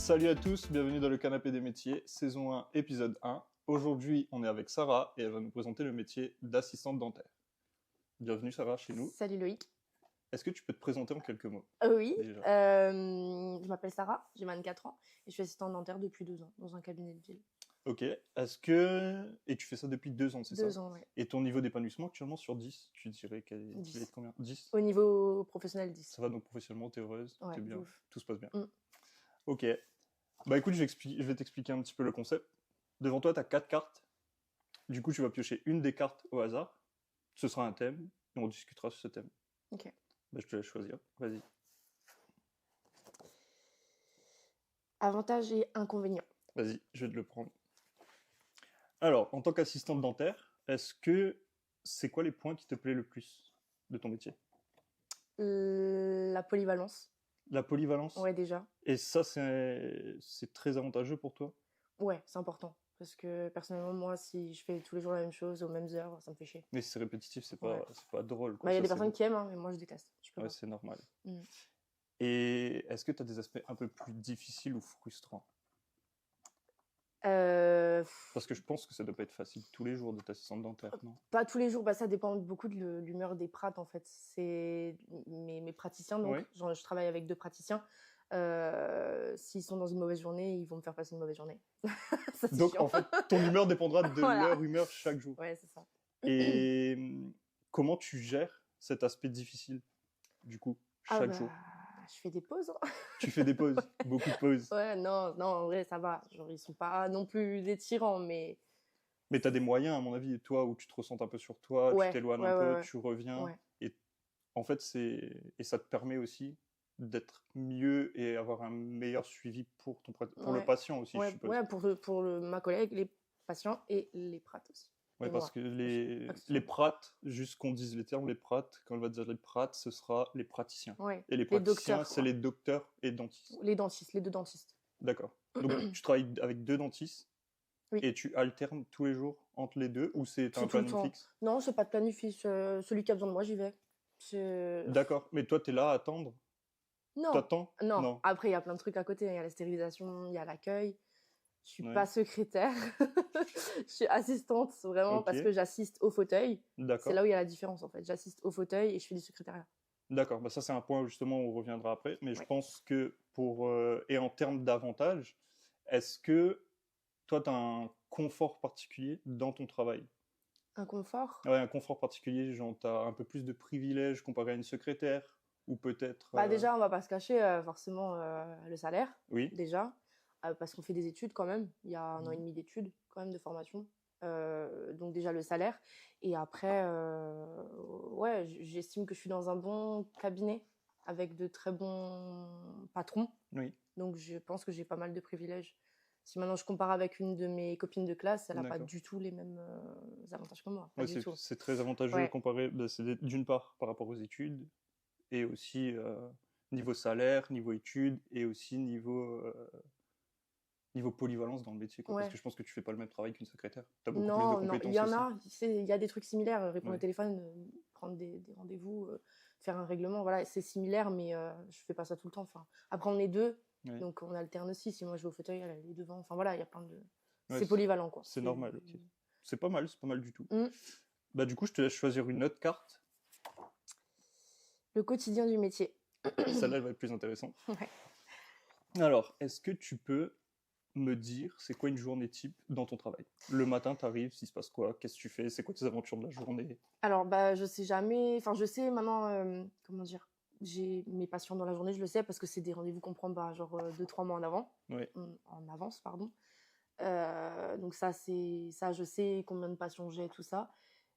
Salut à tous, bienvenue dans le Canapé des métiers, saison 1, épisode 1. Aujourd'hui, on est avec Sarah et elle va nous présenter le métier d'assistante dentaire. Bienvenue Sarah chez nous. Salut Loïc. Est-ce que tu peux te présenter en quelques mots? Oui, Déjà. je m'appelle Sarah, j'ai 24 ans et je suis assistante dentaire depuis 2 ans dans un cabinet de ville. Ok, et tu fais ça depuis 2 ans, c'est ça? 2 ans, oui. Et ton niveau d'épanouissement actuellement sur 10, tu dirais qu'il est 10. de combien? 10? Au niveau professionnel, 10. Ça va donc professionnellement, t'es heureuse, Ouais, t'es bien, ouf. tout se passe bien. Mm. Ok, bah écoute, je vais t'expliquer un petit peu le concept. Devant toi, tu as 4 cartes. Du coup, tu vas piocher une des cartes au hasard. Ce sera un thème et on discutera sur ce thème. Ok. Bah, je te laisse choisir. Vas-y. Avantages et inconvénients. Vas-y, je vais te le prendre. Alors, en tant qu'assistante dentaire, c'est quoi les points qui te plaisent le plus de ton métier? La polyvalence. La polyvalence? Ouais, déjà. Et ça, c'est très avantageux pour toi? Ouais, c'est important. Parce que personnellement, moi, si je fais tous les jours la même chose aux mêmes heures, ça me fait chier. Mais si c'est répétitif, c'est Ouais. pas drôle, quoi. Il y a Ça, des c'est personnes bon. qui aiment, hein, mais moi, je déteste. Je peux Ouais, pas. c'est normal. Mm. Et est-ce que tu as des aspects un peu plus difficiles ou frustrants? Pff, Parce que je pense que ça doit pas être facile tous les jours d'être assistante dentaire, non? Pas tous les jours, bah ça dépend beaucoup de l'humeur des prates en fait. C'est mes praticiens, donc Ouais. je travaille avec 2 praticiens. S'ils sont dans une mauvaise journée, ils vont me faire passer une mauvaise journée. Ça, c'est Donc, chiant. en fait, ton humeur dépendra de Voilà. leur humeur chaque jour. Ouais, c'est ça. Et comment tu gères cet aspect difficile, du coup, chaque jour? Je fais des pauses. Hein. Tu fais des pauses, beaucoup de pauses. Ouais, non, en vrai, ça va. Genre, ils sont pas non plus des tyrans, mais Mais tu as des moyens, à mon avis, toi, où tu te ressentes un peu sur toi, ouais, tu t'éloignes ouais, un peu, ouais. tu reviens. Ouais. Et en fait, et ça te permet aussi d'être mieux et avoir un meilleur suivi pour le Ouais. patient aussi, je Ouais, suppose. ouais, ma collègue, les patients et les prates aussi. Ouais, Et parce moi. que Pas que ce les soit- prates, juste qu'on dise les termes, les prates, quand on va dire les prates, ce sera les praticiens. Ouais. Et les Les praticiens, docteurs, c'est quoi. les docteurs et dentistes. Les dentistes, les 2 dentistes. D'accord. Donc, tu travailles avec 2 dentistes Oui. et tu alternes tous les jours entre les deux ou c'est un C'est tout le planning temps. fixe? Non, c'est pas de planifie. Celui qui a besoin de moi, j'y vais. C'est- D'accord. Mais toi, t'es là à attendre? Non, T'attends? non. Non. Après, il y a plein de trucs à côté. Il y a la stérilisation, il y a l'accueil. Je suis Ouais. pas secrétaire. Je suis assistante, vraiment, Ok. parce que j'assiste au fauteuil. C'est D'accord. là où il y a la différence, en fait. J'assiste au fauteuil et je fais du secrétariat. D'accord. Bah, ça, c'est un point justement où on reviendra après. Mais je Ouais. pense que et en termes d'avantages, est-ce que toi, tu as un confort particulier dans ton travail? Un confort. Ouais, un confort particulier, genre tu as un peu plus de privilèges comparé à une secrétaire ou peut-être Bah, déjà, on va pas se cacher, forcément, le salaire. oui. Déjà. Parce qu'on fait des études quand même. Il y a 1 an et Mhm. demi d'études, quand même, de formation. Donc déjà le salaire. Et après, ouais, j'estime que je suis dans un bon cabinet avec de très bons patrons. Oui. Donc je pense que j'ai pas mal de privilèges. Si maintenant je compare avec une de mes copines de classe, elle n'a pas D'accord. du tout les mêmes avantages que moi. Pas Ouais, du tout. c'est très avantageux Ouais. comparé, bah, d'une part par rapport aux études et aussi niveau salaire, niveau études et aussi niveau polyvalence dans le métier, quoi. Parce Ouais. que je pense que tu fais pas le même travail qu'une secrétaire. Tu as beaucoup plus de Non, il compétences y en aussi. a. Il y a des trucs similaires. Répondre Ouais. au téléphone, prendre des rendez-vous, faire un règlement. Voilà, c'est similaire, mais je fais pas ça tout le temps. Enfin, après, on est 2, Ouais. donc on alterne aussi. Si moi je vais au fauteuil, elle est devant. Enfin voilà, il y a plein de. Ouais, C'est polyvalent, quoi. c'est normal, ok. C'est pas mal du tout. Mm. Bah du coup, je te laisse choisir une autre carte. Le quotidien du métier. Celle-là, elle va être plus intéressante. Ouais. Alors, est-ce que tu peux me dire c'est quoi une journée type dans ton travail? Le matin, t'arrives, il se passe quoi? Qu'est-ce que tu fais? C'est quoi tes aventures de la journée? Alors, bah, je sais jamais. Enfin, je sais maintenant. Comment dire? J'ai mes patients dans la journée, je le sais, parce que c'est des rendez-vous qu'on prend, bah, genre 2-3 mois en avant. Oui. En avance, pardon. Donc ça, je sais combien de patients j'ai, tout ça.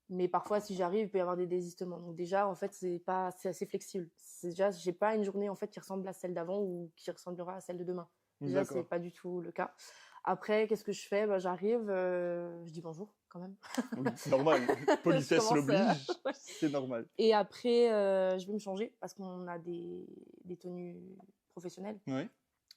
Mais parfois, si j'arrive, il peut y avoir des désistements. Donc déjà, en fait, c'est assez flexible. C'est déjà, j'ai pas une journée en fait qui ressemble à celle d'avant ou qui ressemblera à celle de demain. Déjà, c'est D'accord. pas du tout le cas. Après, qu'est-ce que je fais? Bah, j'arrive, je dis bonjour quand même. Oui, normal. Politesse Je commence, l'oblige. C'est normal. Et après, je vais me changer parce qu'on a des tenues professionnelles, Oui.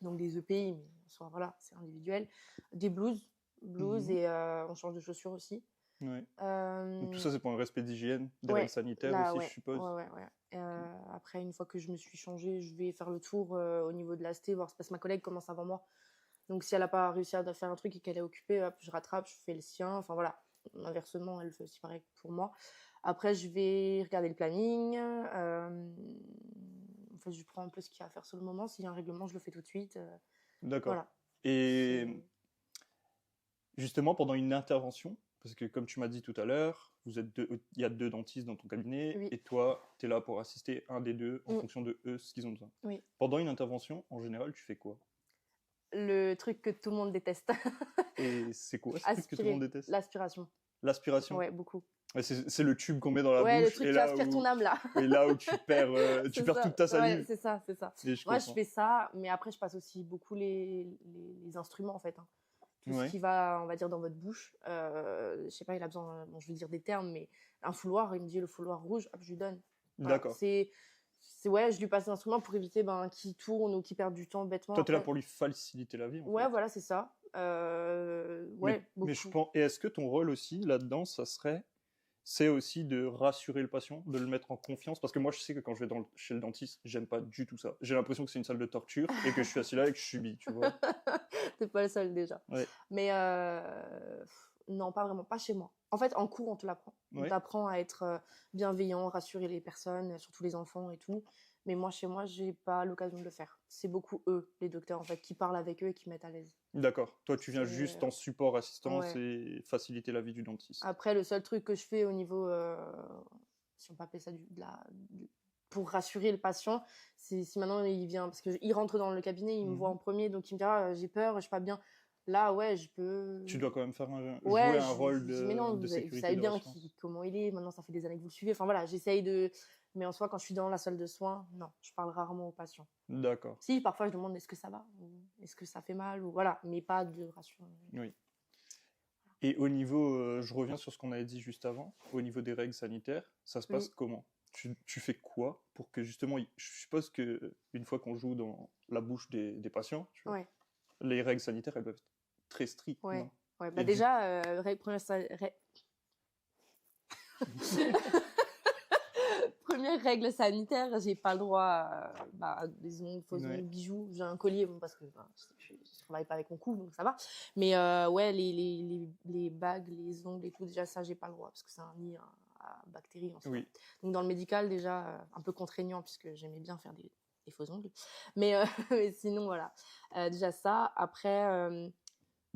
donc des EPI, mais soit voilà, c'est individuel, des blouses Mhm. et on change de chaussures aussi. Ouais. Donc, Euh, tout ça, c'est pour un respect d'hygiène, des ouais, règles sanitaires là, aussi, je ouais, suppose. ouais. Après, une fois que je me suis changée, je vais faire le tour au niveau de l'asté, voir parce que ma collègue commence avant moi. Donc, si elle n'a pas réussi à faire un truc et qu'elle est occupée, hop, je rattrape, je fais le sien. Enfin, voilà. Inversement, elle fait aussi pareil pour moi. Après, je vais regarder le planning. En fait, je prends un peu ce qu'il y a à faire sur le moment. S'il y a un règlement, je le fais tout de suite. D'accord. Voilà. Et C'est- justement, pendant une intervention, parce que comme tu m'as dit tout à l'heure, il y a 2 dentistes dans ton cabinet, Oui. et toi, tu es là pour assister un des deux en Mm. fonction de eux, ce qu'ils ont besoin. Oui. Pendant une intervention, en général, tu fais quoi? Le truc que tout le monde déteste. Et c'est quoi ce truc que tout le monde Aspirer. déteste? L'aspiration. L'aspiration. Ouais, beaucoup. Ouais, c'est le tube qu'on met dans la Ouais, le bouche, truc et qui aspire ton âme, là. là où tu perds, tu C'est perds ça. toute ta Ouais, salive. c'est ça, c'est ça. Et je Moi, je comprends. fais ça, mais après, je passe aussi beaucoup les instruments, en fait. Hein. Tout ce Ouais, qui va, on va dire, dans votre bouche. Je sais pas, il a besoin, bon, je vais dire des termes, mais un fouloir, il me dit le fouloir rouge, hop, je lui donne. Voilà. d'accord. Ouais, je lui passe l'instrument pour éviter qu'il tourne ou qu'il perde du temps bêtement. Toi, tu es là Après, pour lui faciliter la vie, en ouais, fait. voilà, c'est ça. Ouais, Mais je beaucoup. pense. Et est-ce que ton rôle aussi, là-dedans, c'est aussi de rassurer le patient, de le mettre en confiance? Parce que moi, je sais que quand je vais chez le dentiste, j'aime pas du tout ça. J'ai l'impression que c'est une salle de torture et que je suis assis là et que je subis, tu vois. T'es pas le seul déjà. Ouais. Mais non, pas vraiment, pas chez moi. En fait, en cours, on te l'apprend. On Ouais. t'apprend à être bienveillant, rassurer les personnes, surtout les enfants et tout. Mais moi, chez moi, j'ai pas l'occasion de le faire. C'est beaucoup eux, les docteurs, en fait, qui parlent avec eux et qui mettent à l'aise. D'accord. Toi, tu viens C'est- juste en support, assistance Ouais. et faciliter la vie du dentiste. Après, le seul truc que je fais au niveau, si on peut appeler ça pour rassurer le patient, c'est si maintenant il vient, parce qu'il rentre dans le cabinet, il me voit en premier, donc il me dit ah, j'ai peur, je suis pas bien. Là, ouais, je peux. Tu dois quand même jouer Ouais, un rôle je dis, mais non, de vous sécurité, savez de bien rassurance. comment il est, maintenant ça fait des années que vous le suivez. Enfin voilà, j'essaye de. Mais en soi, quand je suis dans la salle de soins, non, je parle rarement aux patients. D'accord. Si, parfois je demande est-ce que ça va, ou est-ce que ça fait mal, ou voilà, mais pas de rassurance. Oui. Et au niveau, je reviens sur ce qu'on avait dit juste avant, au niveau des règles sanitaires, ça se passe Oui. comment? Tu fais quoi pour que justement, je suppose que une fois qu'on joue dans la bouche des patients, tu vois, Ouais, les règles sanitaires, elles doivent être très strictes, ouais. non? Ouais, bah Et déjà, première règle sanitaire, j'ai pas le droit à des ongles, faux Ouais. ongles, bijoux. J'ai un collier, bon, parce que je travaille pas avec mon cou, donc ça va. Mais ouais, les bagues, les ongles et tout, déjà ça, j'ai pas le droit, parce que c'est un nid à bactéries en soi. Oui. Donc dans le médical, déjà, un peu contraignant, puisque j'aimais bien faire des faux ongles. Mais, mais sinon, voilà. Déjà ça. Après,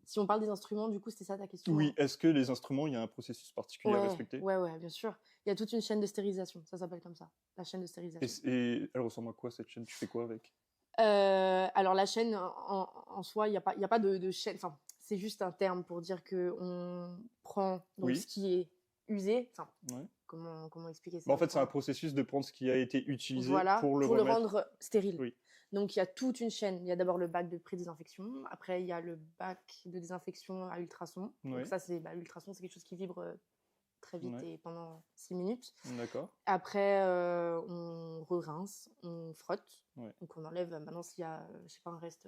si on parle des instruments, du coup, c'était ça ta question? Oui, Hein. est-ce que les instruments, il y a un processus particulier à respecter? Ouais, bien sûr. Il y a toute une chaîne de stérilisation, ça s'appelle comme ça, la chaîne de Et, stérilisation. et elle ressemble à quoi cette chaîne? Tu fais quoi avec? Alors la chaîne, en soi, il y a pas de chaîne, enfin, c'est juste un terme pour dire qu'on prend donc, Oui. ce qui est usé, enfin, Ouais. comment expliquer ça? Bah, en fait, c'est un processus de prendre ce qui a été utilisé Voilà, pour le pour le remettre. rendre stérile. Oui. Donc il y a toute une chaîne. Il y a d'abord le bac de pré-désinfection. Après, il y a le bac de désinfection à ultrasons. Ouais. Donc ça, l'ultrason, c'est quelque chose qui vibre très vite Ouais. et pendant 6 minutes. D'accord. Après, on re-rince, on frotte. Ouais. Donc on enlève, maintenant s'il y a, je sais pas, un reste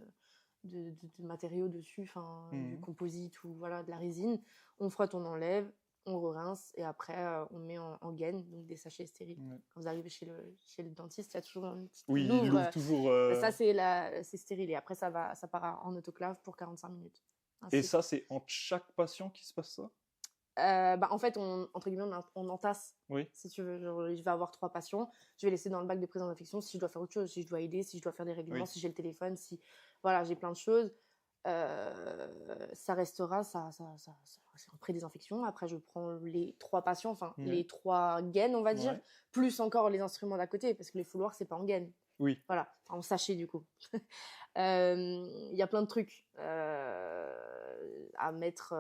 de matériaux dessus, du composite ou voilà, de la résine, on frotte, on enlève, on re-rince et après on met en gaine, donc des sachets stériles. Ouais. Quand vous arrivez chez le dentiste, il y a toujours une petite Oui, il ouvre toujours. ça c'est stérile et après ça part en autoclave pour 45 minutes. Et Ainsi. ça, c'est entre chaque patient qui se passe ça? En fait, entre guillemets, on entasse. Oui. Si tu veux, genre, je vais avoir 3 patients, je vais laisser dans le bac de prise d'infection si je dois faire autre chose, si je dois aider, si je dois faire des règlements, Oui. si j'ai le téléphone, si voilà, j'ai plein de choses. Ça restera, c'est en pré-désinfection. Après, je prends les 3 patients, enfin les 3 gaines, on va dire, Ouais. plus encore les instruments d'à côté, parce que les fouloirs, c'est pas en gaine. Oui. Voilà, en sachet du coup. Il y a plein de trucs à mettre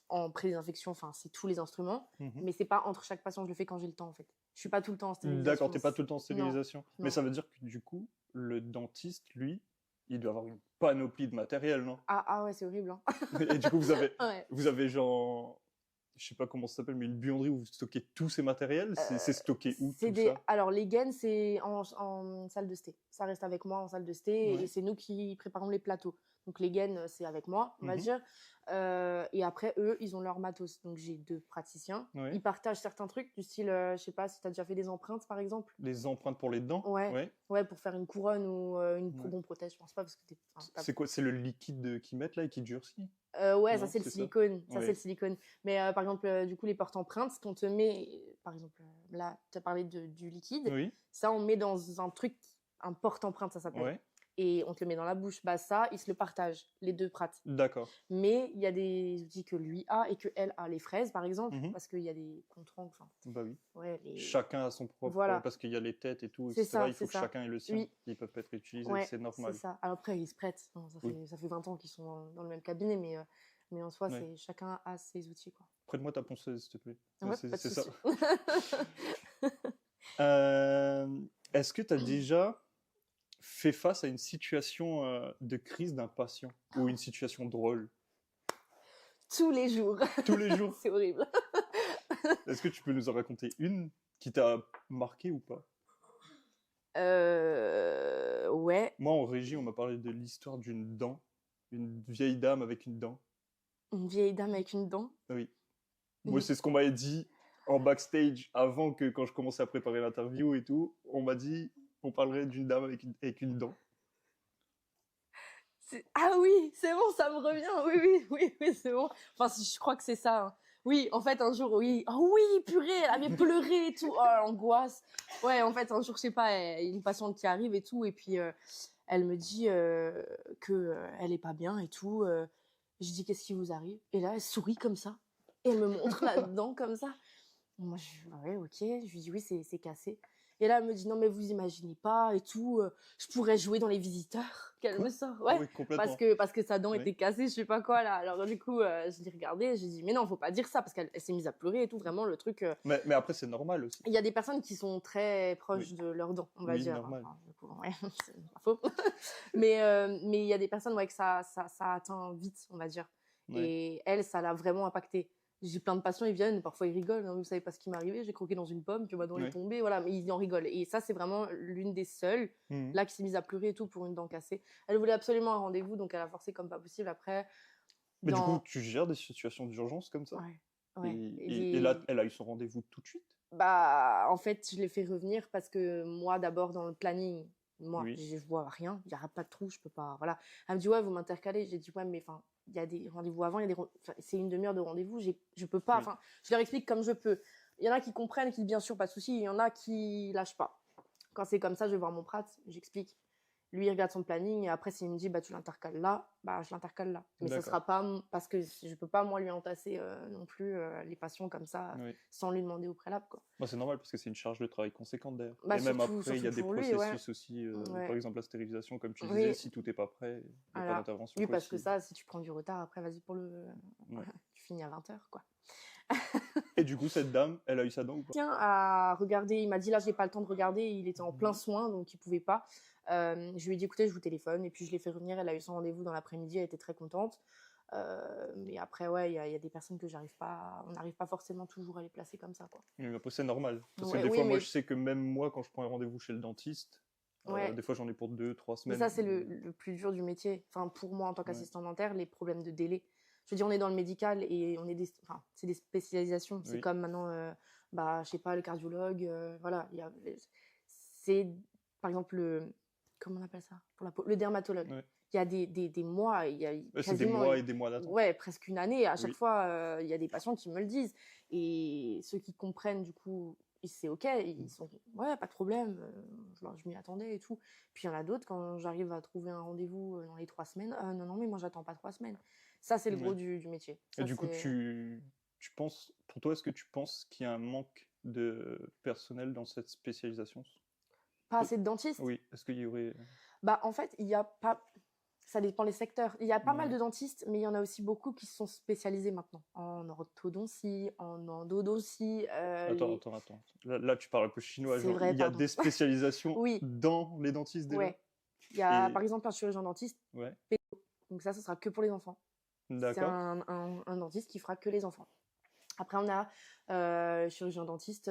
en pré-désinfection, enfin c'est tous les instruments, mais c'est pas entre chaque patient, je le fais quand j'ai le temps en fait. Je suis pas tout le temps en stérilisation. D'accord, t'es pas tout le temps en stérilisation. Non. Mais ça veut dire que du coup, le dentiste, lui, il doit avoir une panoplie de matériel, non? Ah ouais, c'est horrible. Hein. Et du coup, Ouais. vous avez genre, je sais pas comment ça s'appelle, mais une buanderie où vous stockez tous ces matériels? C'est stocké où tout ça? Alors les gaines, c'est en salle de sté. Ça reste avec moi en salle de sté et c'est nous qui préparons les plateaux. Donc les gaines, c'est avec moi, on va Mhm. dire. Et après, eux, ils ont leur matos. Donc j'ai 2 praticiens. Ouais. Ils partagent certains trucs du style, je sais pas si tu as déjà fait des empreintes, par exemple. Les empreintes pour les dents. Ouais, Ouais. ouais, pour faire une couronne ou une Ouais. bon prothèse, je pense pas parce que C'est quoi? C'est le liquide qu'ils mettent là et qui durcit? ouais, ça Non, c'est le c'est ça? silicone. Ça c'est Ouais. le silicone. Mais par exemple, du coup, les porte-empreintes, ce qu'on te met, par exemple, là, tu as parlé du liquide, Oui. ça on met dans un truc, un porte-empreinte, ça s'appelle. Ouais. Et on te le met dans la bouche. Bah ça, ils se le partagent, les 2 prates. D'accord. Mais il y a des outils que lui a et que elle a. Les fraises, par exemple, Mhm. parce qu'il y a des contre-ongles. Enfin, Bah oui. ouais, Chacun a son propre, voilà. parce qu'il y a les têtes et tout, C'est etc. ça, Il c'est faut que ça. chacun ait le sien. Oui, Ils peuvent pas être utilisés, ouais, c'est c'est normal. ça. Alors après, ils se prêtent. Hein, Oui. ça fait 20 ans qu'ils sont dans le même cabinet, mais en soi, Ouais. chacun a ses outils, quoi. Prête-moi ta ponceuse, s'il te plaît. Ouais, C'est pas de c'est ça. souci. Est-ce que tu as déjà fait face à une situation de crise d'un patient ou une situation drôle Tous les jours. tous les jours? C'est horrible. Est-ce que tu peux nous en raconter une qui t'a marqué ou pas? Ouais, Moi, en régie, on m'a parlé de l'histoire d'une dent, une vieille dame avec une dent. une vieille dame avec une dent. Oui. Moi, c'est ce qu'on m'avait dit en backstage avant que quand je commençais à préparer l'interview et tout. On m'a dit on parlerait d'une dame avec une dent. Ah oui, c'est bon, ça me revient. Oui, oui, oui, oui, c'est bon. Enfin, je crois que c'est ça. Hein. Oui, en fait, un jour, oui. Oh oui, purée, elle avait pleuré et tout. Oh, l'angoisse. Ouais, en fait, un jour, je sais pas, il y a une patiente qui arrive et tout. Et puis, elle me dit que elle est pas bien et tout. Je dis, qu'est-ce qui vous arrive? Et là, elle sourit comme ça. Et elle me montre là-dedans comme ça. Moi, ouais, ok. Je lui dis, oui, c'est cassé. Et là, elle me dit, non, mais vous imaginez pas et tout. Je pourrais jouer dans Les Visiteurs. Qu'elle me Quoi? sort. Ah Ouais, oui, complètement. parce que sa dent Oui. était cassée, je sais pas quoi, là. Alors, du coup, je l'ai regardée. J'ai dit, mais non, faut pas dire ça. Parce qu'elle s'est mise à pleurer et tout. Vraiment, le truc. Mais après, c'est normal aussi. Il y a des personnes qui sont très proches Oui. de leurs dents, on va Oui, dire. normal. Enfin, du coup, ouais, c'est pas faux. Mais il y a des personnes, ouais, que ça atteint vite, on va dire. Ouais. Et elle, ça l'a vraiment impacté. J'ai plein de patients, ils viennent, parfois ils rigolent. Hein, vous savez pas ce qui m'est arrivé, j'ai croqué dans une pomme, puis ma dent est Ouais. tombée, voilà. Mais ils en rigolent. Et ça, c'est vraiment l'une des seules, Mhm. là, qui s'est mise à pleurer et tout pour une dent cassée. Elle voulait absolument un rendez-vous, donc elle a forcé comme pas possible. Après, Mais du coup, tu gères des situations d'urgence comme ça? Ouais, ouais. Et là, elle a eu son rendez-vous tout de suite? Bah, en fait, je l'ai fait revenir parce que moi, d'abord, dans le planning, moi, Oui. je vois rien, il n'y aura pas de trou, je peux pas, voilà. Elle me dit, ouais, vous m'intercalez. J'ai dit, ouais, mais enfin, il y a des rendez-vous avant, c'est une demi-heure de rendez-vous, je peux pas, Oui. enfin, je leur explique comme je peux. Il y en a qui comprennent, qui disent, bien sûr, pas de souci, il y en a qui lâchent pas. Quand c'est comme ça, je vais voir mon prat, j'explique. Lui, il regarde son planning et après, s'il me dit, bah, tu l'intercales là, bah, je l'intercale là. Mais ce sera pas, parce que je peux pas, moi, lui entasser non plus les patients comme ça, Oui. sans lui demander au préalable, quoi. Bah, c'est normal parce que c'est une charge de travail conséquente d'ailleurs. Bah, et même surtout, après, il y a des pour lui, processus ouais. aussi. Ouais. Par exemple, la stérilisation, comme tu Oui. disais, si tout n'est pas prêt, il n'y a Voilà. pas d'intervention Oui, parce que possible. ça, si tu prends du retard, après, vas-y pour le. Ouais. Tu finis à 20h, quoi. Et du coup, cette dame, elle a eu sa dent ou pas? Tiens, à regarder, il m'a dit là, j'ai pas le temps de regarder, il était en plein soin, donc il pouvait pas. Je lui ai dit, écoutez, je vous téléphone, et puis je l'ai fait revenir, elle a eu son rendez-vous dans l'après-midi, elle était très contente. Mais après, ouais, il y a des personnes que on n'arrive pas forcément toujours à les placer comme ça, quoi. Mais après, c'est normal. Parce Ouais, que des oui, fois, moi, mais- je sais que même moi, quand je prends un rendez-vous chez le dentiste, Ouais. des fois, j'en ai pour 2-3 Mais semaines. ça, c'est le plus dur du métier. Enfin, pour moi, en tant qu'assistant dentaire, les problèmes de délai. Je veux dire, on est dans le médical et c'est des spécialisations. C'est Oui. comme maintenant, bah, je sais pas, le cardiologue, voilà. C'est, par exemple, comment on appelle ça? Pour la peau, le dermatologue. Ouais. Il y a des mois, il y a Ouais, c'est des quasiment mois et des mois d'attente. ouais, presque une année. À chaque Oui. fois, il y a des patients qui me le disent. Et ceux qui comprennent, du coup, c'est OK. Ils sont, ouais, pas de problème. Je m'y attendais et tout. Puis il y en a d'autres, quand j'arrive à trouver un rendez-vous dans les 3 semaines, non, non, mais moi, j'attends pas 3 semaines. Ça, c'est le gros Ouais. du métier. Et Ça, du coup, c'est- tu penses, pour toi, est-ce que tu penses qu'il y a un manque de personnel dans cette spécialisation? Pas assez de dentistes? Oui, est-ce qu'il y aurait. Bah, en fait, il y a pas. Ça dépend les secteurs. Il y a pas mal Ouais. de dentistes, mais il y en a aussi beaucoup qui sont spécialisés maintenant en orthodontie, en endodontie. Attends. Là, tu parles un peu chinois. C'est Genre, vrai, il y a pardon. des spécialisations Oui. dans les dentistes déjà? Ouais. Il y a Et- par exemple un chirurgien dentiste, Ouais, donc ça sera que pour les enfants. C'est d'accord. un dentiste qui fera que les enfants. Après, on a chirurgien dentiste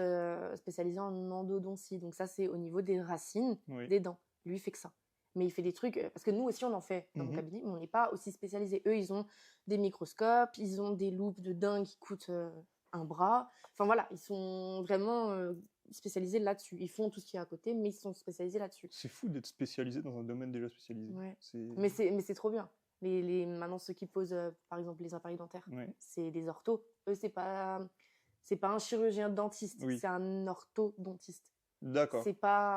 spécialisé en endodontie. Donc ça, c'est au niveau des racines Oui. des dents. Lui, il fait que ça. Mais il fait des trucs, parce que nous aussi on en fait dans mon Mhm. cabinet, mais on n'est pas aussi spécialisés. Eux, ils ont des microscopes, ils ont des loupes de dingue qui coûtent un bras. Enfin voilà, ils sont vraiment spécialisés là-dessus. Ils font tout ce qui est à côté, mais ils sont spécialisés là-dessus. C'est fou d'être spécialisé dans un domaine déjà spécialisé. Ouais. C'est... Mais c'est trop bien. Maintenant, ceux qui posent, par exemple, les appareils dentaires, Ouais. c'est des orthos. Eux, c'est pas un chirurgien dentiste, Oui. c'est un orthodontiste. D'accord.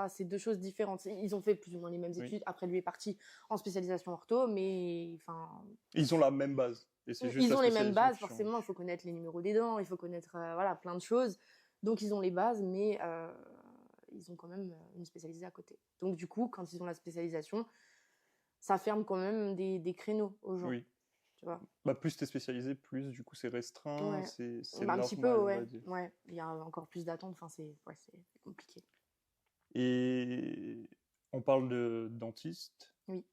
C'est deux choses différentes. Ils ont fait plus ou moins les mêmes Oui. études. Après, lui est parti en spécialisation ortho, mais enfin, Ils ont la même base. Et c'est juste ils la ont les mêmes spécialisation bases. qui change. Forcément, il faut connaître les numéros des dents, il faut connaître voilà, plein de choses. Donc, ils ont les bases, mais ils ont quand même une spécialisée à côté. Donc, du coup, quand ils ont la spécialisation, ça ferme quand même des créneaux aux gens. Oui. Tu vois. Bah, plus t'es spécialisé, plus du coup c'est restreint, Ouais. c'est Bah, un normal, petit peu, on ouais. va dire. Ouais. Il y a encore plus d'attente. Enfin, c'est compliqué. Et on parle de dentiste. Oui.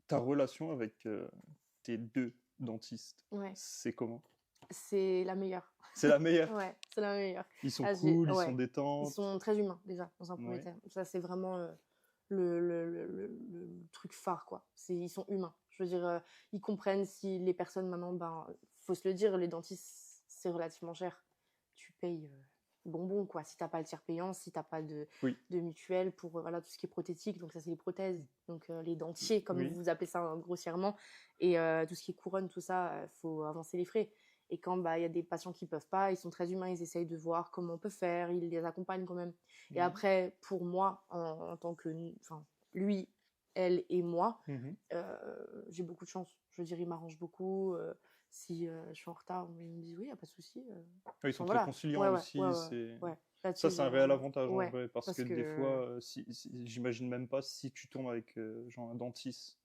Ta relation avec tes deux dentistes, Ouais. c'est comment? C'est la meilleure. C'est la meilleure. Ouais, c'est la meilleure. Ils sont Ah, cool, ils ouais. sont Ils détentes. sont très humains, déjà, dans un premier Ouais. temps. Ça, c'est vraiment le truc phare, quoi. Ils sont humains. Je veux dire, ils comprennent si les personnes, maintenant, ben, faut se le dire, les dentistes, c'est relativement cher. Tu payes bonbon, quoi. Si t'as pas le tiers payant, si t'as pas de Oui. mutuelle pour voilà, tout ce qui est prothétique, donc ça, c'est les prothèses. Donc les dentiers, comme Oui. vous appelez ça grossièrement, et tout ce qui est couronne, tout ça, faut avancer les frais. Et quand il y a des patients qui peuvent pas, ils sont très humains, ils essayent de voir comment on peut faire, ils les accompagnent quand même. Et après, pour moi, en tant que, enfin, lui, elle et moi, j'ai beaucoup de chance. Je veux dire, il m'arrange beaucoup. Si je suis en retard, ils me disent oui, il n'y a pas de souci. Ils sont voilà. très conciliants Ouais, aussi. ouais. Ça, c'est un réel avantage en ouais, vrai. Parce que des fois, j'imagine même pas si tu tombes avec genre un dentiste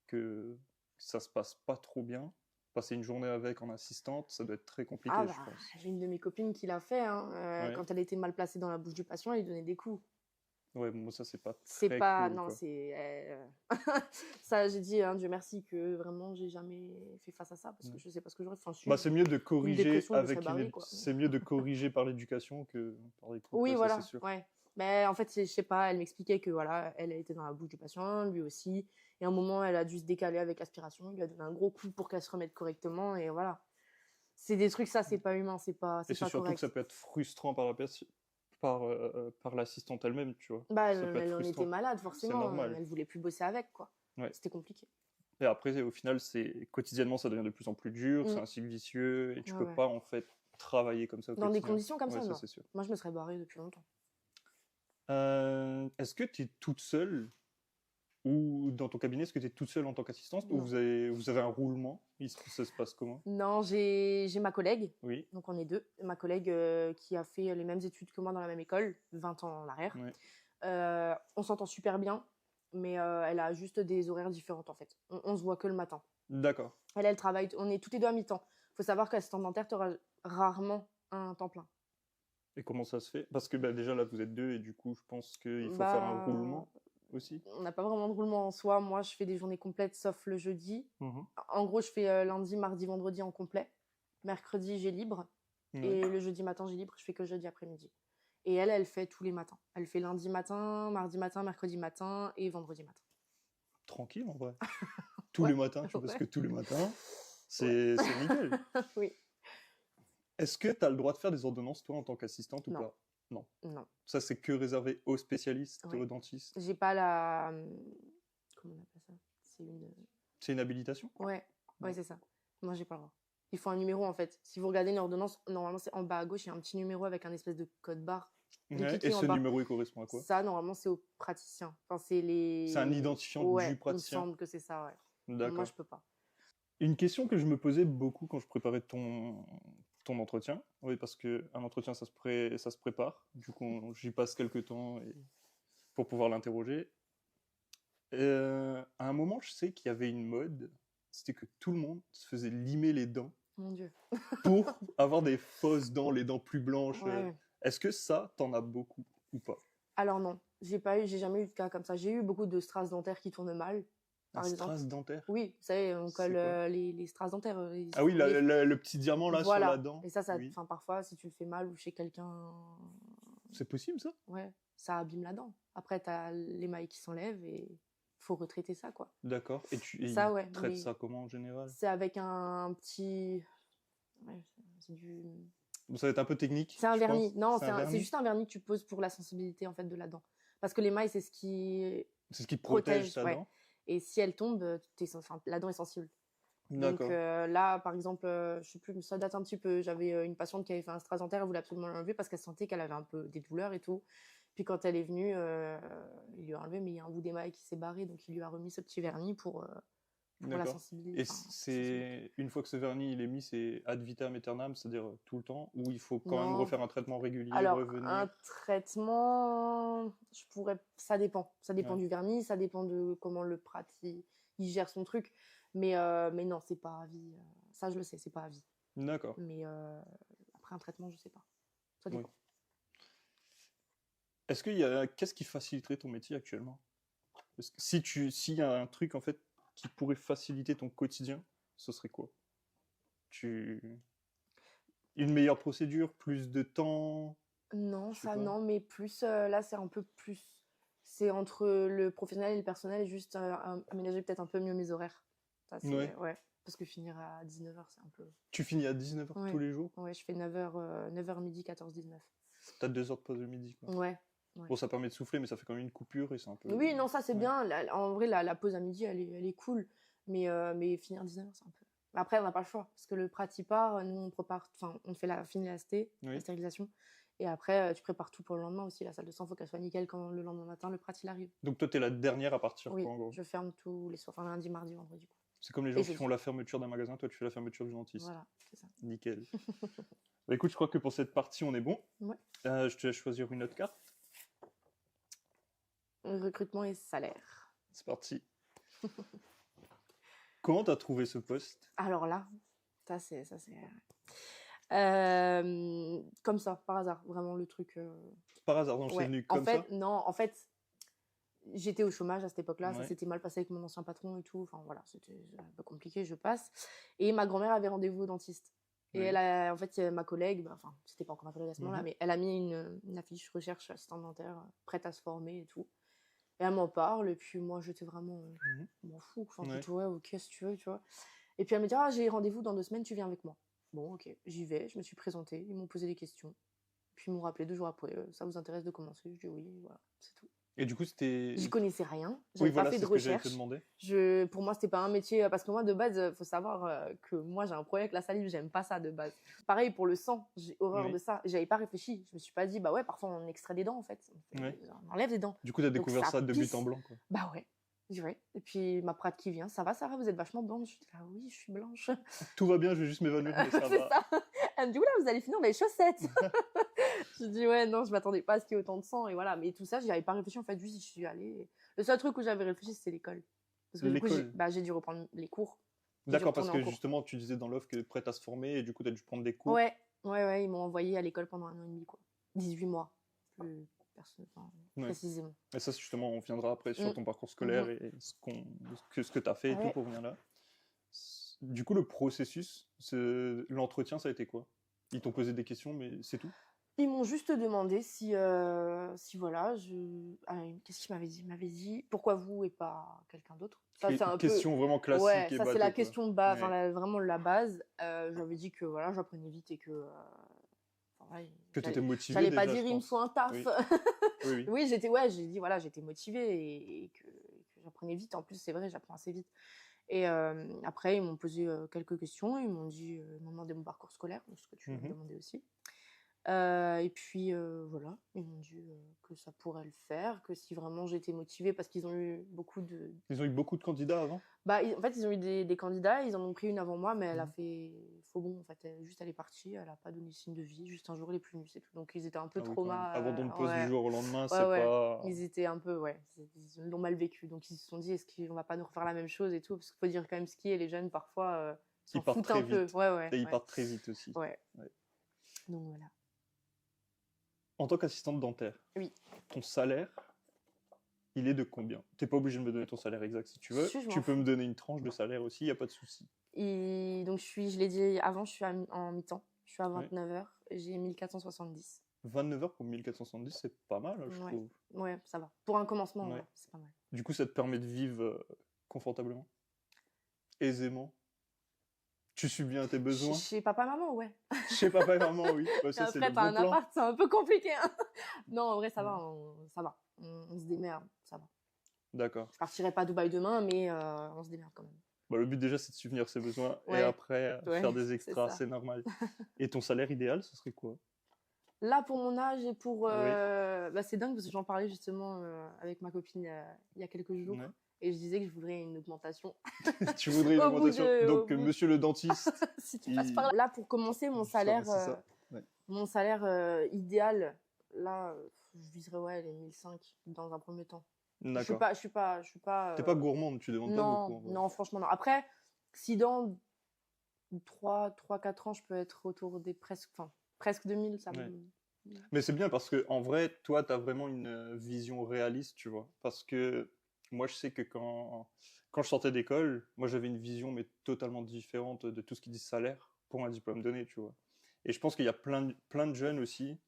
que ça se passe pas trop bien. Passer une journée avec en assistante, ça doit être très compliqué, Ah je bah, pense. j'ai une de mes copines qui l'a fait. Hein. Ouais. Quand elle était mal placée dans la bouche du patient, elle lui donnait des coups. Ouais, bon, ça, c'est pas C'est très pas. cool, Non, quoi. c'est. Ça, j'ai dit, hein, Dieu merci, que vraiment, j'ai jamais fait face à ça parce que je sais pas ce que j'aurais fait. Enfin, Bah, c'est mieux de corriger dépression, je me avec serais barrée, quoi. c'est mieux de corriger par l'éducation que par les coups. Oui, quoi, voilà. ça, c'est sûr. Ouais. Mais en fait, je sais pas, elle m'expliquait que voilà, elle était dans la bouche du patient, lui aussi. Et à un moment, elle a dû se décaler avec l'aspiration. Il lui a donné un gros coup pour qu'elle se remette correctement. Et voilà. C'est des trucs, ça, c'est pas humain, c'est pas Et c'est pas surtout correct. que ça peut être frustrant par par l'assistante elle-même, tu vois. Bah, Ça peut être elle en était frustrant. malade, forcément. C'est normal. Elle voulait plus bosser avec, quoi. Ouais. C'était compliqué. Et après, au final, quotidiennement, ça devient de plus en plus dur, c'est un cycle vicieux, et tu peux pas, en fait, travailler comme ça au Dans des quotidien. conditions comme ça, non. c'est sûr. Moi, je me serais barrée depuis longtemps. Est-ce que tu es toute seule ou dans ton cabinet, est-ce que tu es toute seule en tant qu'assistante ou Non. vous avez un roulement? Ça se passe comment? Non, j'ai ma collègue, Oui. donc on est deux. Ma collègue qui a fait les mêmes études que moi dans la même école, 20 ans en arrière. Ouais. On s'entend super bien, mais elle a juste des horaires différents en fait. On se voit que le matin. D'accord. Elle travaille, on est toutes les deux à mi-temps. Il faut savoir qu'assistante dentaire, tu auras rarement un temps plein. Et comment ça se fait? Parce que déjà là, vous êtes deux et du coup, je pense qu'il faut faire un roulement aussi. On n'a pas vraiment de roulement en soi. Moi, je fais des journées complètes sauf le jeudi. En gros, je fais lundi, mardi, vendredi en complet. Mercredi, j'ai libre. Et le jeudi matin, j'ai libre. Je fais que jeudi après-midi. Et elle fait tous les matins. Elle fait lundi matin, mardi matin, mercredi matin et vendredi matin. Tranquille en vrai. Tous les matins, je pense que tous les matins, c'est nickel. Oui. Est-ce que tu as le droit de faire des ordonnances, toi, en tant qu'assistante ou pas? Non. Ça, c'est que réservé aux spécialistes, aux dentistes? J'ai pas la... Comment on appelle ça? C'est une habilitation? Ouais, c'est ça. Moi, j'ai pas le droit. Il faut un numéro, en fait. Si vous regardez une ordonnance, normalement, c'est en bas à gauche, il y a un petit numéro avec un espèce de code barre. Ouais, et ce numéro, il correspond à quoi? Ça, normalement, c'est au praticien. Enfin, c'est un identifiant du praticien? Il me semble que c'est ça, ouais. D'accord. Moi, je peux pas. Une question que je me posais beaucoup quand je préparais ton entretien, oui, parce qu'un entretien, ça se prépare. Du coup, j'y passe quelques temps pour pouvoir l'interroger. À un moment, je sais qu'il y avait une mode, c'était que tout le monde se faisait limer les dents. Mon Dieu. Pour avoir des fausses dents, les dents plus blanches. Ouais. Est-ce que ça, t'en as beaucoup ou pas? Alors non, j'ai jamais eu de cas comme ça. J'ai eu beaucoup de strass dentaires qui tournent mal. Un strass dentaire? Oui, vous savez, on colle les strass dentaires. Ah oui, le petit diamant là sur la dent. Et ça parfois, si tu le fais mal ou chez quelqu'un... C'est possible ça? Ouais, ça abîme la dent. Après, t'as l'émail qui s'enlève et faut retraiter ça, quoi. D'accord. Et Ça, ils ouais. traitent Mais ça comment en général? c'est avec un petit... Ouais, c'est du... Bon, ça va être un peu technique, C'est un je pense. vernis. Non, C'est un c'est vernis? juste un vernis que tu poses pour la sensibilité, en fait, de la dent. Parce que l'émail, c'est ce qui C'est ce qui protège protège, ta ouais. dent? Et si elle tombe, enfin, la dent est sensible. Donc D'accord. là, par exemple, je sais plus, ça date un petit peu. J'avais une patiente qui avait fait un strass dentaire, elle voulait absolument l'enlever parce qu'elle sentait qu'elle avait un peu des douleurs et tout. Puis quand elle est venue, il lui a enlevé, mais il y a un bout d'émail qui s'est barré, donc il lui a remis ce petit vernis pour la D'accord. sensibilité. Et Enfin, c'est une fois que ce vernis il est mis, c'est ad vitam aeternam, c'est-à-dire tout le temps, ou il faut quand même non. refaire un traitement régulier, Alors, un revenir? traitement, ça dépend. Ça dépend Ouais. du vernis, ça dépend de comment le prat il gère son truc. Mais non, c'est pas à vie. Ça, je le sais, c'est pas à vie. D'accord. Mais après un traitement, je sais pas. Ça Oui. dépend. Qu'est-ce qui faciliterait ton métier actuellement? S'il y a un truc en fait qui pourrait faciliter ton quotidien, ce serait quoi? Tu... Une meilleure procédure, plus de temps, Non, je sais ça pas. non, mais plus là, c'est un peu plus. C'est entre le professionnel et le personnel, juste aménager peut-être un peu mieux mes horaires. Ça, Ouais. c'est. Ouais. Parce que finir à 19h, c'est un peu. Tu finis à 19h tous Ouais. les jours? Ouais, je fais 9h midi, 14-19. T'as 2 heures de pause le midi, quoi. Ouais. Bon, ça permet de souffler, mais ça fait quand même une coupure et c'est un peu... Oui, non, ça c'est Ouais. bien. En vrai, la pause à midi, elle est cool. Mais finir 19h, c'est un peu. Après, on n'a pas le choix. Parce que le prat, il part. Nous, on prépare. Enfin, on fait finit la ST, la Oui. stérilisation. Et après, tu prépares tout pour le lendemain aussi. La salle de sang, il faut qu'elle soit nickel quand le lendemain matin, le prat, il arrive. Donc toi, t'es la dernière à partir, Oui, quoi, en gros. je ferme tous les soirs. Enfin, lundi, mardi, vendredi, quoi. C'est comme les Et gens qui jeudi. font la fermeture d'un magasin, toi tu fais la fermeture du dentiste. Voilà, c'est ça. Nickel. Bah écoute, je crois que pour cette partie, on est bon. Ouais. Je te laisse choisir une autre carte. Recrutement et salaire. C'est parti. Comment t'as trouvé ce poste? Alors là, ça c'est comme ça, par hasard, vraiment le truc. Par hasard, donc c'est Ouais. venu En comme fait, ça? non, en fait, j'étais au chômage à cette époque-là, ça Ouais. s'était mal passé avec mon ancien patron et tout. Enfin voilà, c'était un peu compliqué, je passe. Et ma grand-mère avait rendez-vous au dentiste. Et Oui. elle a, en fait, ma collègue, enfin, c'était pas encore ma collègue à ce moment-là, Mhm. mais elle a mis une affiche recherche assistante dentaire, prête à se former et tout. Et elle m'en parle, et puis moi, j'étais vraiment, Mhm. je m'en fous, enfin, Ouais. ouais, ok, si tu veux, tu vois. Et puis elle me dit, ah, j'ai rendez-vous dans 2 semaines, tu viens avec moi. Bon, ok, j'y vais, je me suis présentée, ils m'ont posé des questions. Puis ils m'ont rappelé 2 jours après, ça vous intéresse de commencer? Je dis oui, voilà, c'est tout. Et du coup, c'était... J'y connaissais rien, Oui, j'avais voilà, pas fait c'est de ce que j'allais te recherche. demander. Pour moi, c'était pas un métier, parce que moi, de base, faut savoir que moi, j'ai un problème avec la salive, j'aime pas ça de base. Pareil pour le sang, j'ai horreur Oui. de ça. J'avais pas réfléchi, je me suis pas dit, bah ouais, parfois on extrait des dents en fait, Ouais. on enlève des dents. Du coup, t'as Donc découvert ça de but pisse. en blanc, quoi. Bah ouais, ouais. Et puis ma prate qui vient, ça va Sarah, vous êtes vachement blanche. Je dis, ah oui, je suis blanche. Tout va bien, je vais juste m'évanouir, mais ça C'est va. ça. Elle me dit, oula, vous allez finir dans les chaussettes. Je dis, ouais, non, je m'attendais pas à ce qu'il y ait autant de sang. Et voilà, mais tout ça, j'y avais pas réfléchi. En fait, juste, je suis allée. Le seul truc où j'avais réfléchi, c'était l'école. Parce que du coup, j'ai dû reprendre les cours. D'accord, parce que justement, tu disais dans l'offre que prête à se former, et du coup, t'as dû prendre des cours. Ouais, ils m'ont envoyé à l'école pendant 1 an et demi, quoi. 18 mois, plus précisément. Et ça, justement, on viendra après sur ton parcours scolaire et ce que tu as fait et tout pour venir là. Du coup, le processus, l'entretien, ça a été quoi? Ils t'ont posé des questions, mais c'est tout? Ils m'ont juste demandé si voilà, qu'est-ce qu'il m'avait dit? Il m'avait dit pourquoi vous et pas quelqu'un d'autre. Ça c'est un question vraiment classique. Ouais, et ça bateau, c'est la quoi. question de base, vraiment la base. J'avais dit que voilà, j'apprenais vite et que que tu étais motivée. J'allais pas dire il me faut un taf. Oui. Oui, j'ai dit voilà, j'étais motivée et que j'apprenais vite. En plus, c'est vrai, j'apprends assez vite. Et après, ils m'ont posé quelques questions. Ils m'ont demandé mon parcours scolaire, ce que tu m'as demandé aussi. Et puis voilà, ils m'ont dit que ça pourrait le faire, que si vraiment j'étais motivée, parce qu'ils ont eu beaucoup de... Ils ont eu beaucoup de candidats avant? Bah, en fait, ils ont eu des candidats, ils en ont pris une avant moi, mais elle a fait faux bon, en fait. Elle est partie, elle a pas donné signe de vie, juste un jour elle est plus venue, c'est tout. Donc ils étaient un peu trauma. Abandon de poste du jour au lendemain, c'est pas... Ils étaient un peu, ils l'ont mal vécu. Donc ils se sont dit, est-ce qu'on va pas nous refaire la même chose et tout? Parce qu'il faut dire quand même, skier, les jeunes, parfois, s'en foutent un peu. Et ils partent très vite aussi. Ouais. Donc voilà. En tant qu'assistante dentaire, ton salaire, il est de combien? T'es pas obligé de me donner ton salaire exact si tu veux. Tu peux me donner une tranche de salaire aussi, il n'y a pas de souci. Et donc je l'ai dit avant, je suis en mi-temps. Je suis à 29 heures, j'ai 1470. 29 heures pour 1470, c'est pas mal, je Ouais, trouve. ouais, ça va. Pour un commencement, Ouais. ouais, c'est pas mal. Du coup, ça te permet de vivre confortablement, aisément. Tu subviens à tes besoins. Chez papa-maman, ouais. Chez papa et maman, oui. Ouais, Et ça, c'est le après, t'as bon un plan. appart, c'est un peu compliqué, hein. Non, en vrai, ça va, Ouais. ça va. On se démerde, ça va. D'accord. Je partirai pas à Dubaï demain, mais on se démerde quand même. Bah, le but déjà, c'est de subvenir ses besoins et Ouais, après ouais, faire des c'est extras, ça. c'est normal. Et ton salaire idéal, ce serait quoi? Là, pour mon âge et pour... Oui. bah, c'est dingue parce que j'en parlais justement avec ma copine il y a quelques jours. Ouais. Et je disais que je voudrais une augmentation. Tu voudrais une Au bout augmentation. de- Donc, au bout- monsieur le dentiste, si tu passes par là. Là, pour commencer, mon salaire, c'est ça. Ouais. idéal, là, je viserais ouais, les 1005 dans un premier temps. D'accord. Je suis pas. T'es pas gourmande, tu demandes pas beaucoup. Non, En vrai. non, franchement, non. Après, si dans 3-4 ans, je peux être autour des presque 2000, ça Ouais. me... Mais c'est bien parce que en vrai, toi, tu as vraiment une vision réaliste, tu vois. Parce que moi, je sais que quand je sortais d'école, moi, j'avais une vision mais totalement différente de tout ce qui dit salaire pour un diplôme donné, tu vois. Et je pense qu'il y a plein de jeunes aussi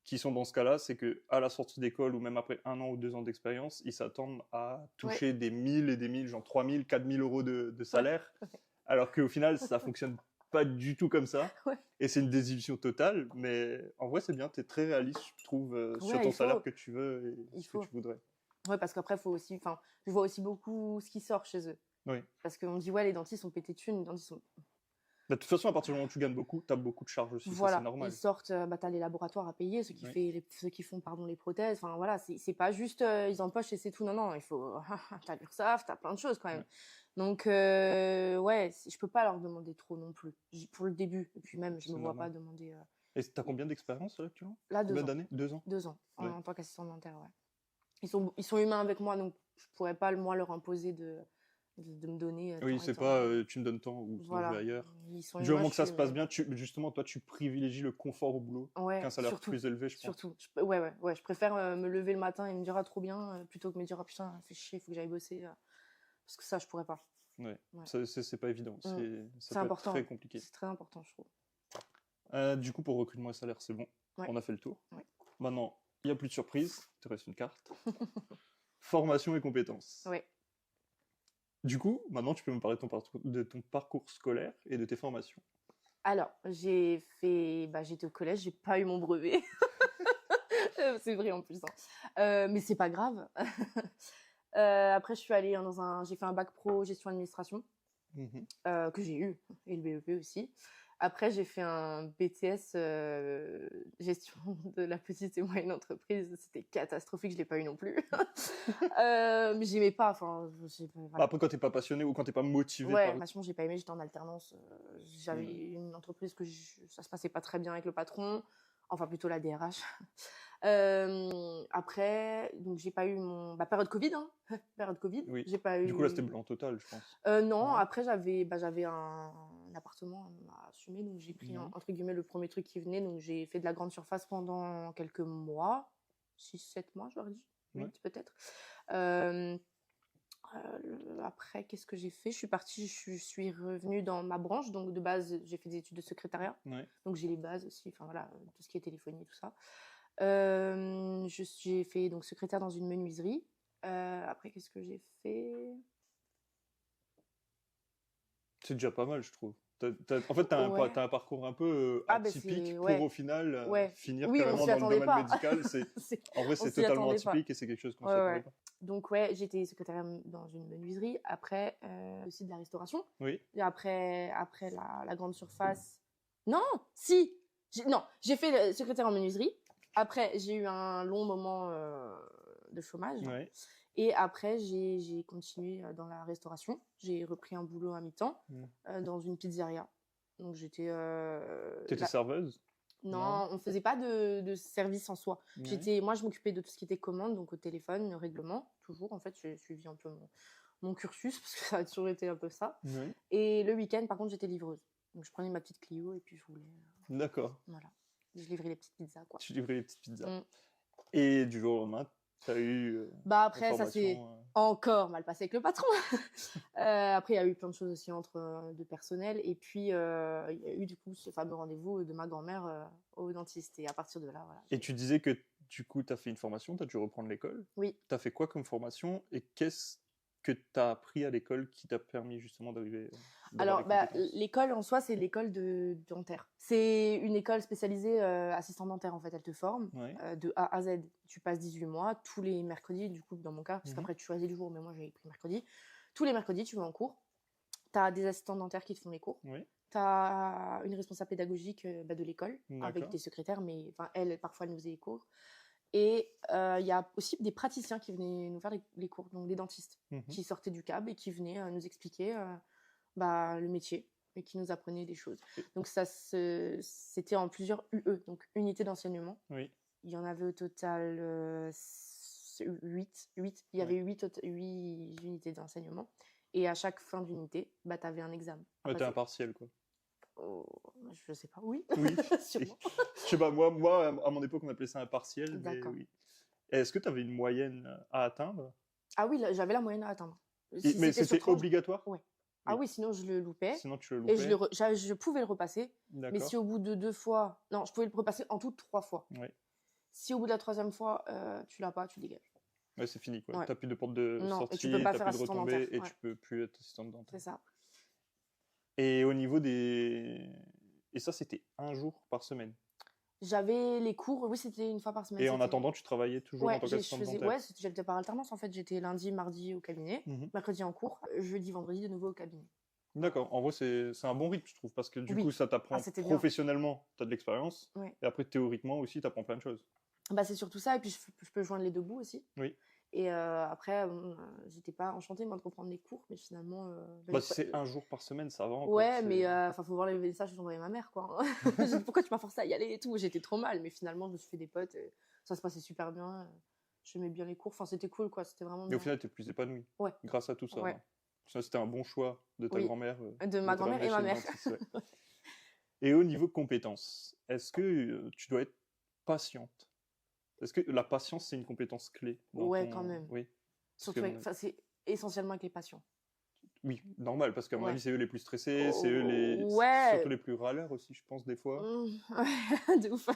qui sont dans ce cas-là, c'est que à la sortie d'école ou même après 1 an ou 2 ans d'expérience, ils s'attendent à toucher des 1000 et des 1000, genre 3000, 4000 euros de salaire, Ouais. alors qu'au final, ça fonctionne pas du tout comme ça. Ouais. Et c'est une désillusion totale, mais en vrai, c'est bien, tu es très réaliste, je trouve, sur Ouais, ton il faut. salaire que tu veux et Il ce que faut. tu voudrais. Ouais, parce qu'après, faut aussi. Enfin, je vois aussi beaucoup ce qui sort chez eux. Oui. Parce qu'on dit, ouais, les dentistes sont pétés de thunes, les dentistes sont. De toute façon, à partir du moment où tu gagnes beaucoup, tu as beaucoup de charges aussi, ça c'est Voilà, normal. ils sortent, bah, t'as les laboratoires à payer, Oui. ceux qui font pardon, les prothèses, enfin voilà, c'est pas juste ils empochent et c'est tout, non, non, il faut, t'as l'URSSAF, t'as plein de choses quand même. Ouais. Donc, ouais, je peux pas leur demander trop non plus, pour le début, et puis même, je C'est me vois normal. pas demander. Et tu as combien d'expérience là, actuellement? Là, 2 Combien ans. d'années? 2 ans? 2 ans, Ouais. en tant qu'assistant dentaire, ouais. Ils sont humains avec moi, donc je pourrais pas, moi, leur imposer de me donner Oui, tant et c'est tant. pas tu me donnes tant ou sinon je vais Voilà, ailleurs. ils sont Du humains, moment je que ça suis se passe humaine. bien, justement, toi, tu privilégies le confort au boulot Ouais, qu'un salaire surtout. plus élevé, je pense. Surtout. Ouais. Je préfère me lever le matin et me dire ah, trop bien plutôt que me dire ah putain, fait chier, il faut que j'aille bosser. Parce que ça, je pourrais pas. Ouais. Ouais. C'est pas évident. Ça C'est peut être important. très compliqué. C'est très important, je trouve. Du coup, pour recrutement et salaire, c'est bon. Ouais. On a fait le tour. Ouais. Maintenant, il n'y a plus de surprise. Il te reste une carte. Formation et compétences. Ouais. Du coup, maintenant, tu peux me parler de ton parcours scolaire et de tes formations. Alors, j'étais au collège, j'ai pas eu mon brevet. C'est vrai en plus. Hein. Mais c'est pas grave. Après, je suis allée j'ai fait un bac pro gestion administration que j'ai eu et le BEP aussi. Après, j'ai fait un BTS gestion de la petite et moyenne entreprise. C'était catastrophique, je l'ai pas eu non plus. Mais j'aimais pas. Enfin, voilà. Après, quand t'es pas passionné ou quand t'es pas motivé Ouais, par... formation, j'ai pas aimé. J'étais en alternance. J'avais une entreprise ça se passait pas très bien avec le patron. Enfin, plutôt la DRH. Après, donc j'ai pas eu mon période Covid, hein. Période Covid. Oui. J'ai pas eu. Du coup, là, c'était blanc total, je pense. Non, après j'avais un appartement à assumer, donc j'ai pris entre guillemets le premier truc qui venait, donc j'ai fait de la grande surface pendant quelques mois, 6-7 mois, je leur dis, 8 peut-être. Après, qu'est-ce que j'ai fait? Je suis partie, je suis revenue dans ma branche, donc de base, j'ai fait des études de secrétariat, donc j'ai les bases aussi, enfin voilà, tout ce qui est téléphonie, tout ça. J'ai fait donc secrétaire dans une menuiserie. Après, qu'est-ce que j'ai fait? C'est déjà pas mal, je trouve. En fait, t'as un parcours un peu atypique pour au final finir carrément dans le domaine médical. En vrai, c'est totalement atypique et c'est quelque chose qu'on ne s'attendait pas. Donc j'étais secrétaire dans une menuiserie. Après, aussi de la restauration. Oui. Et après la grande surface. Non, si. J'ai fait secrétaire en menuiserie. Après, j'ai eu un long moment de chômage. Ouais. Et après, j'ai continué dans la restauration. J'ai repris un boulot à mi-temps dans une pizzeria. Donc, j'étais... T'étais serveuse? Non, on faisait pas de service en soi. Ouais. Moi, je m'occupais de tout ce qui était commande, donc au téléphone, le règlement, toujours. En fait, j'ai suivi un peu mon cursus, parce que ça a toujours été un peu ça. Ouais. Et le week-end, par contre, j'étais livreuse. Donc, je prenais ma petite Clio et puis je roulais. D'accord. Voilà. Je livrais les petites pizzas, quoi. Tu livrais les petites pizzas. Et du jour au lendemain, Tu as eu Bah une après, ça s'est formation, encore mal passé avec le patron. Après, il y a eu plein de choses aussi entre de personnel. Et puis, il y a eu du coup ce fameux rendez-vous de ma grand-mère au dentiste. Et à partir de là, voilà. Et tu disais que du coup, tu as fait une formation, tu as dû reprendre l'école. Oui. Tu as fait quoi comme formation et qu'est-ce que tu as appris à l'école qui t'a permis justement d'arriver d'avoir Alors, des compétences? l'école en soi, c'est l'école de dentaire. C'est une école spécialisée assistant dentaire, en fait. Elle te forme Ouais. de A à Z. Tu passes 18 mois, tous les mercredis, du coup, dans mon cas, parce Mhm. qu'après, tu choisis le jour, mais moi, j'ai pris mercredi. Tous les mercredis, tu vas en cours. Tu as des assistants dentaires qui te font les cours. Oui. Tu as une responsable pédagogique de l'école, avec D'accord. des secrétaires, mais elle, parfois, elle nous faisait les cours. Et il y a aussi des praticiens qui venaient nous faire les cours, donc des dentistes, Mhm. qui sortaient du CAB et qui venaient nous expliquer le métier et qui nous apprenaient des choses. Donc c'était en plusieurs UE, donc unités d'enseignement. Oui. Il y en avait au total 8. Il y avait 8 unités d'enseignement. Et à chaque fin d'unité, tu avais un examen. Ouais, t'as un partiel, quoi. Oh, je sais pas, oui. Oui. Sûrement. Je sais pas, moi, à mon époque, on appelait ça un partiel, mais D'accord. oui. Est-ce que tu avais une moyenne à atteindre? Ah oui, j'avais la moyenne à atteindre. Mais c'était obligatoire? Ouais. Ah oui, sinon je le loupais. Sinon, tu le loupais. Et je pouvais le repasser. Mais D'accord. si au bout de 2 fois... Non, je pouvais le repasser en tout 3 fois. Ouais. Si au bout de la 3e fois, tu l'as pas, tu dégages. Ouais, c'est fini, quoi. Ouais. T'as plus de porte de Non, sortie, et tu peux pas t'as faire plus de assistant retombées, dentaire. et Ouais. tu peux plus être assistante dentaire. C'est ça. Et au niveau des... Et ça, c'était un jour par semaine. J'avais les cours, oui, c'était une fois par semaine. Et en attendant, tu travaillais toujours en tant qu'assistante dentaire? Ouais, j'étais par alternance, en fait. J'étais lundi, mardi au cabinet, mercredi en cours, jeudi, vendredi de nouveau au cabinet. D'accord. En vrai, c'est un bon rythme, je trouve, parce que du coup, ça t'apprend c'était bien. professionnellement, tu as de l'expérience, Ouais. et après, théoriquement aussi, tu apprends plein de choses. C'est surtout ça, et puis je peux joindre les deux bouts aussi. Oui. Et après, j'étais pas enchantée, moi, de reprendre les cours, mais finalement... si c'est un jour par semaine, ça va encore. Ouais, mais faut voir les messages que j'envoyais à ma mère, quoi. Pourquoi tu m'as forcé à y aller et tout? J'étais trop mal, mais finalement, je me suis fait des potes, et ça se passait super bien. J'aimais bien les cours, enfin, c'était cool, quoi. C'était vraiment bien. Et au final, tu es plus épanoui. Ouais. Grâce à tout ça. Ouais. Hein. Ça, c'était un bon choix de ta grand-mère. De ma grand-mère et ma mère. Dentiste, ouais. Et au niveau compétences, est-ce que tu dois être patiente? Est-ce que la patience, c'est une compétence clé quand même. Oui. Surtout, c'est essentiellement avec les patients. Oui, normal, parce qu'à mon avis, c'est eux les plus stressés, c'est eux surtout les plus râleurs aussi, je pense, des fois. De ouf.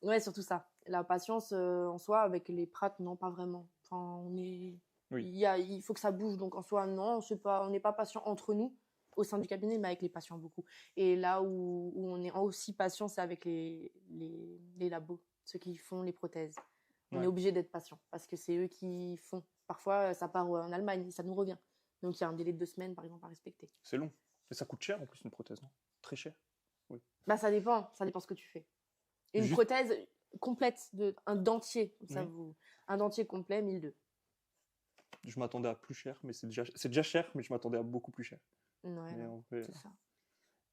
Ouais, surtout ça. La patience en soi, avec les prates, non, pas vraiment. Enfin, il faut que ça bouge, donc en soi, non, on n'est pas patient entre nous, au sein du cabinet, mais avec les patients beaucoup. Et là où on est aussi patient, c'est avec les labos, ceux qui font les prothèses. On est obligé d'être patient, parce que c'est eux qui font. Parfois, ça part en Allemagne, ça nous revient. Donc, il y a un délai de 2 semaines, par exemple, à respecter. C'est long. Et ça coûte cher, en plus, une prothèse, non? Très cher. Oui. Ça dépend ce que tu fais. Une prothèse complète, un dentier, un dentier complet, 1 200. Je m'attendais à plus cher, mais c'est déjà cher, mais je m'attendais à beaucoup plus cher. Ouais, c'est ça.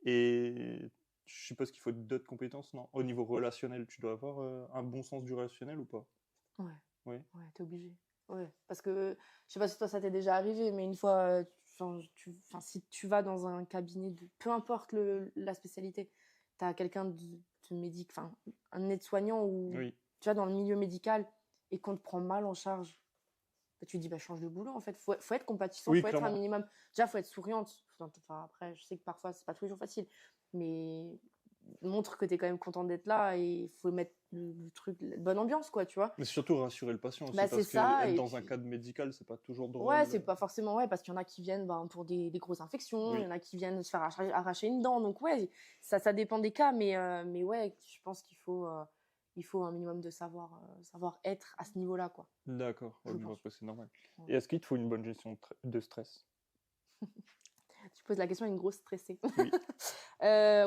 Et je suppose qu'il faut d'autres compétences, non? Au niveau relationnel, tu dois avoir un bon sens du relationnel ou pas? Ouais, t'es obligé. Ouais, parce que, je sais pas si toi ça t'est déjà arrivé, mais une fois, si tu vas dans un cabinet, peu importe la spécialité, t'as quelqu'un de un aide-soignant ou tu vas dans le milieu médical et qu'on te prend mal en charge, tu te dis, change de boulot, en fait. Faut être compatissant, faut être un minimum. Déjà, faut être souriante. Après, je sais que parfois, c'est pas toujours facile, mais montre que t'es quand même content d'être là et il faut mettre le truc, la bonne ambiance, quoi, tu vois. Mais surtout rassurer le patient aussi, parce que être dans un cadre médical, c'est pas toujours drôle. Ouais, c'est pas forcément, parce qu'il y en a qui viennent pour des grosses infections, il y en a qui viennent se faire arracher une dent, donc ouais, ça dépend des cas, mais ouais, je pense qu'il faut un minimum de savoir-être à ce niveau-là, quoi. D'accord, c'est normal. Et est-ce qu'il te faut une bonne gestion de stress? Tu poses la question à une grosse stressée. Oui.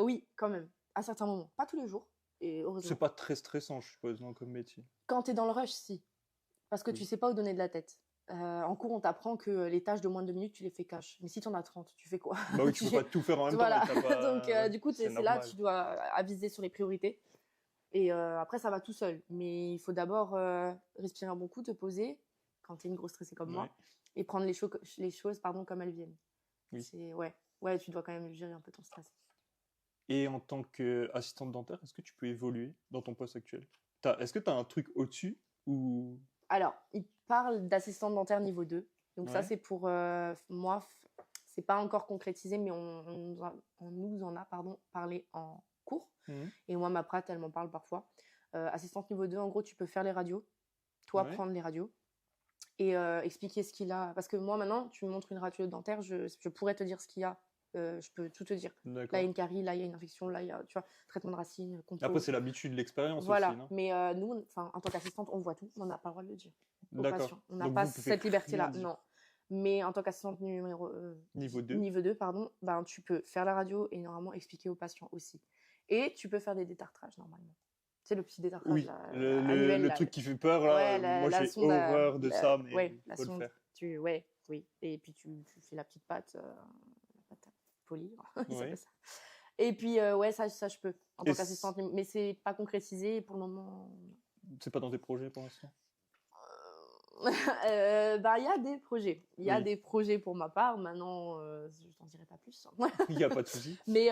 Oui, quand même, à certains moments. Pas tous les jours, et heureusement. C'est pas très stressant, je suppose, non, comme métier? Quand t'es dans le rush, si. Parce que tu sais pas où donner de la tête. En cours, on t'apprend que les tâches de moins de 2 minutes, tu les fais cash. Mais si tu en as 30, tu fais quoi? Bah oui, tu peux pas tout faire en même temps. Voilà. Donc, du coup, c'est là tu dois aviser sur les priorités. Et après, ça va tout seul. Mais il faut d'abord respirer un bon coup, te poser, quand tu es une grosse stressée comme moi, et prendre les choses comme elles viennent. Oui. Ouais, tu dois quand même gérer un peu ton stress. Et en tant qu'assistante dentaire, est-ce que tu peux évoluer dans ton poste actuel? Est-ce que tu as un truc au-dessus ou Alors, il parle d'assistante dentaire niveau 2. Donc ça, Ouais. c'est pour moi, c'est pas encore concrétisé, mais on nous en a parlé en cours. Mhm. Et moi, ma prate, elle m'en parle parfois. Assistante niveau 2, en gros, tu peux faire les radios, toi Ouais. prendre les radios et expliquer ce qu'il a. Parce que moi, maintenant, tu me montres une radio dentaire, je pourrais te dire ce qu'il y a. Je peux tout te dire. Là, il y a D'accord. une carie, là, il y a une infection, là, il y a, tu vois, traitement de racines, Après, compo. c'est l'habitude, l'expérience Voilà. aussi, non? Mais nous, en tant qu'assistante, on voit tout. On n'a pas le droit de le dire aux D'accord. patients. On n'a Donc pas vous pouvez cette rien liberté-là. dire. Non. Mais en tant qu'assistante Niveau 2. niveau 2, pardon, ben, tu peux faire la radio et normalement expliquer aux patients aussi. Et tu peux faire des détartrages normalement. C'est le petit détartrage Oui, là, le là. truc qui fait peur, là, Ouais, moi la j'ai sonde, horreur de ça, mais ouais, il la faut le sonde. faire. Ouais, oui. Et puis tu fais la petite pâte, la pâte à polir, ils Ouais. appellent ça. Et puis ouais, ça je peux en Et tant qu'assistante, mais c'est pas concrétisé et pour le moment. c'est pas dans tes projets pour l'instant? Bah, il y a des projets. Il y a Oui. des projets pour ma part. Maintenant, je t'en dirai pas plus. Il n'y a pas de souci. Mais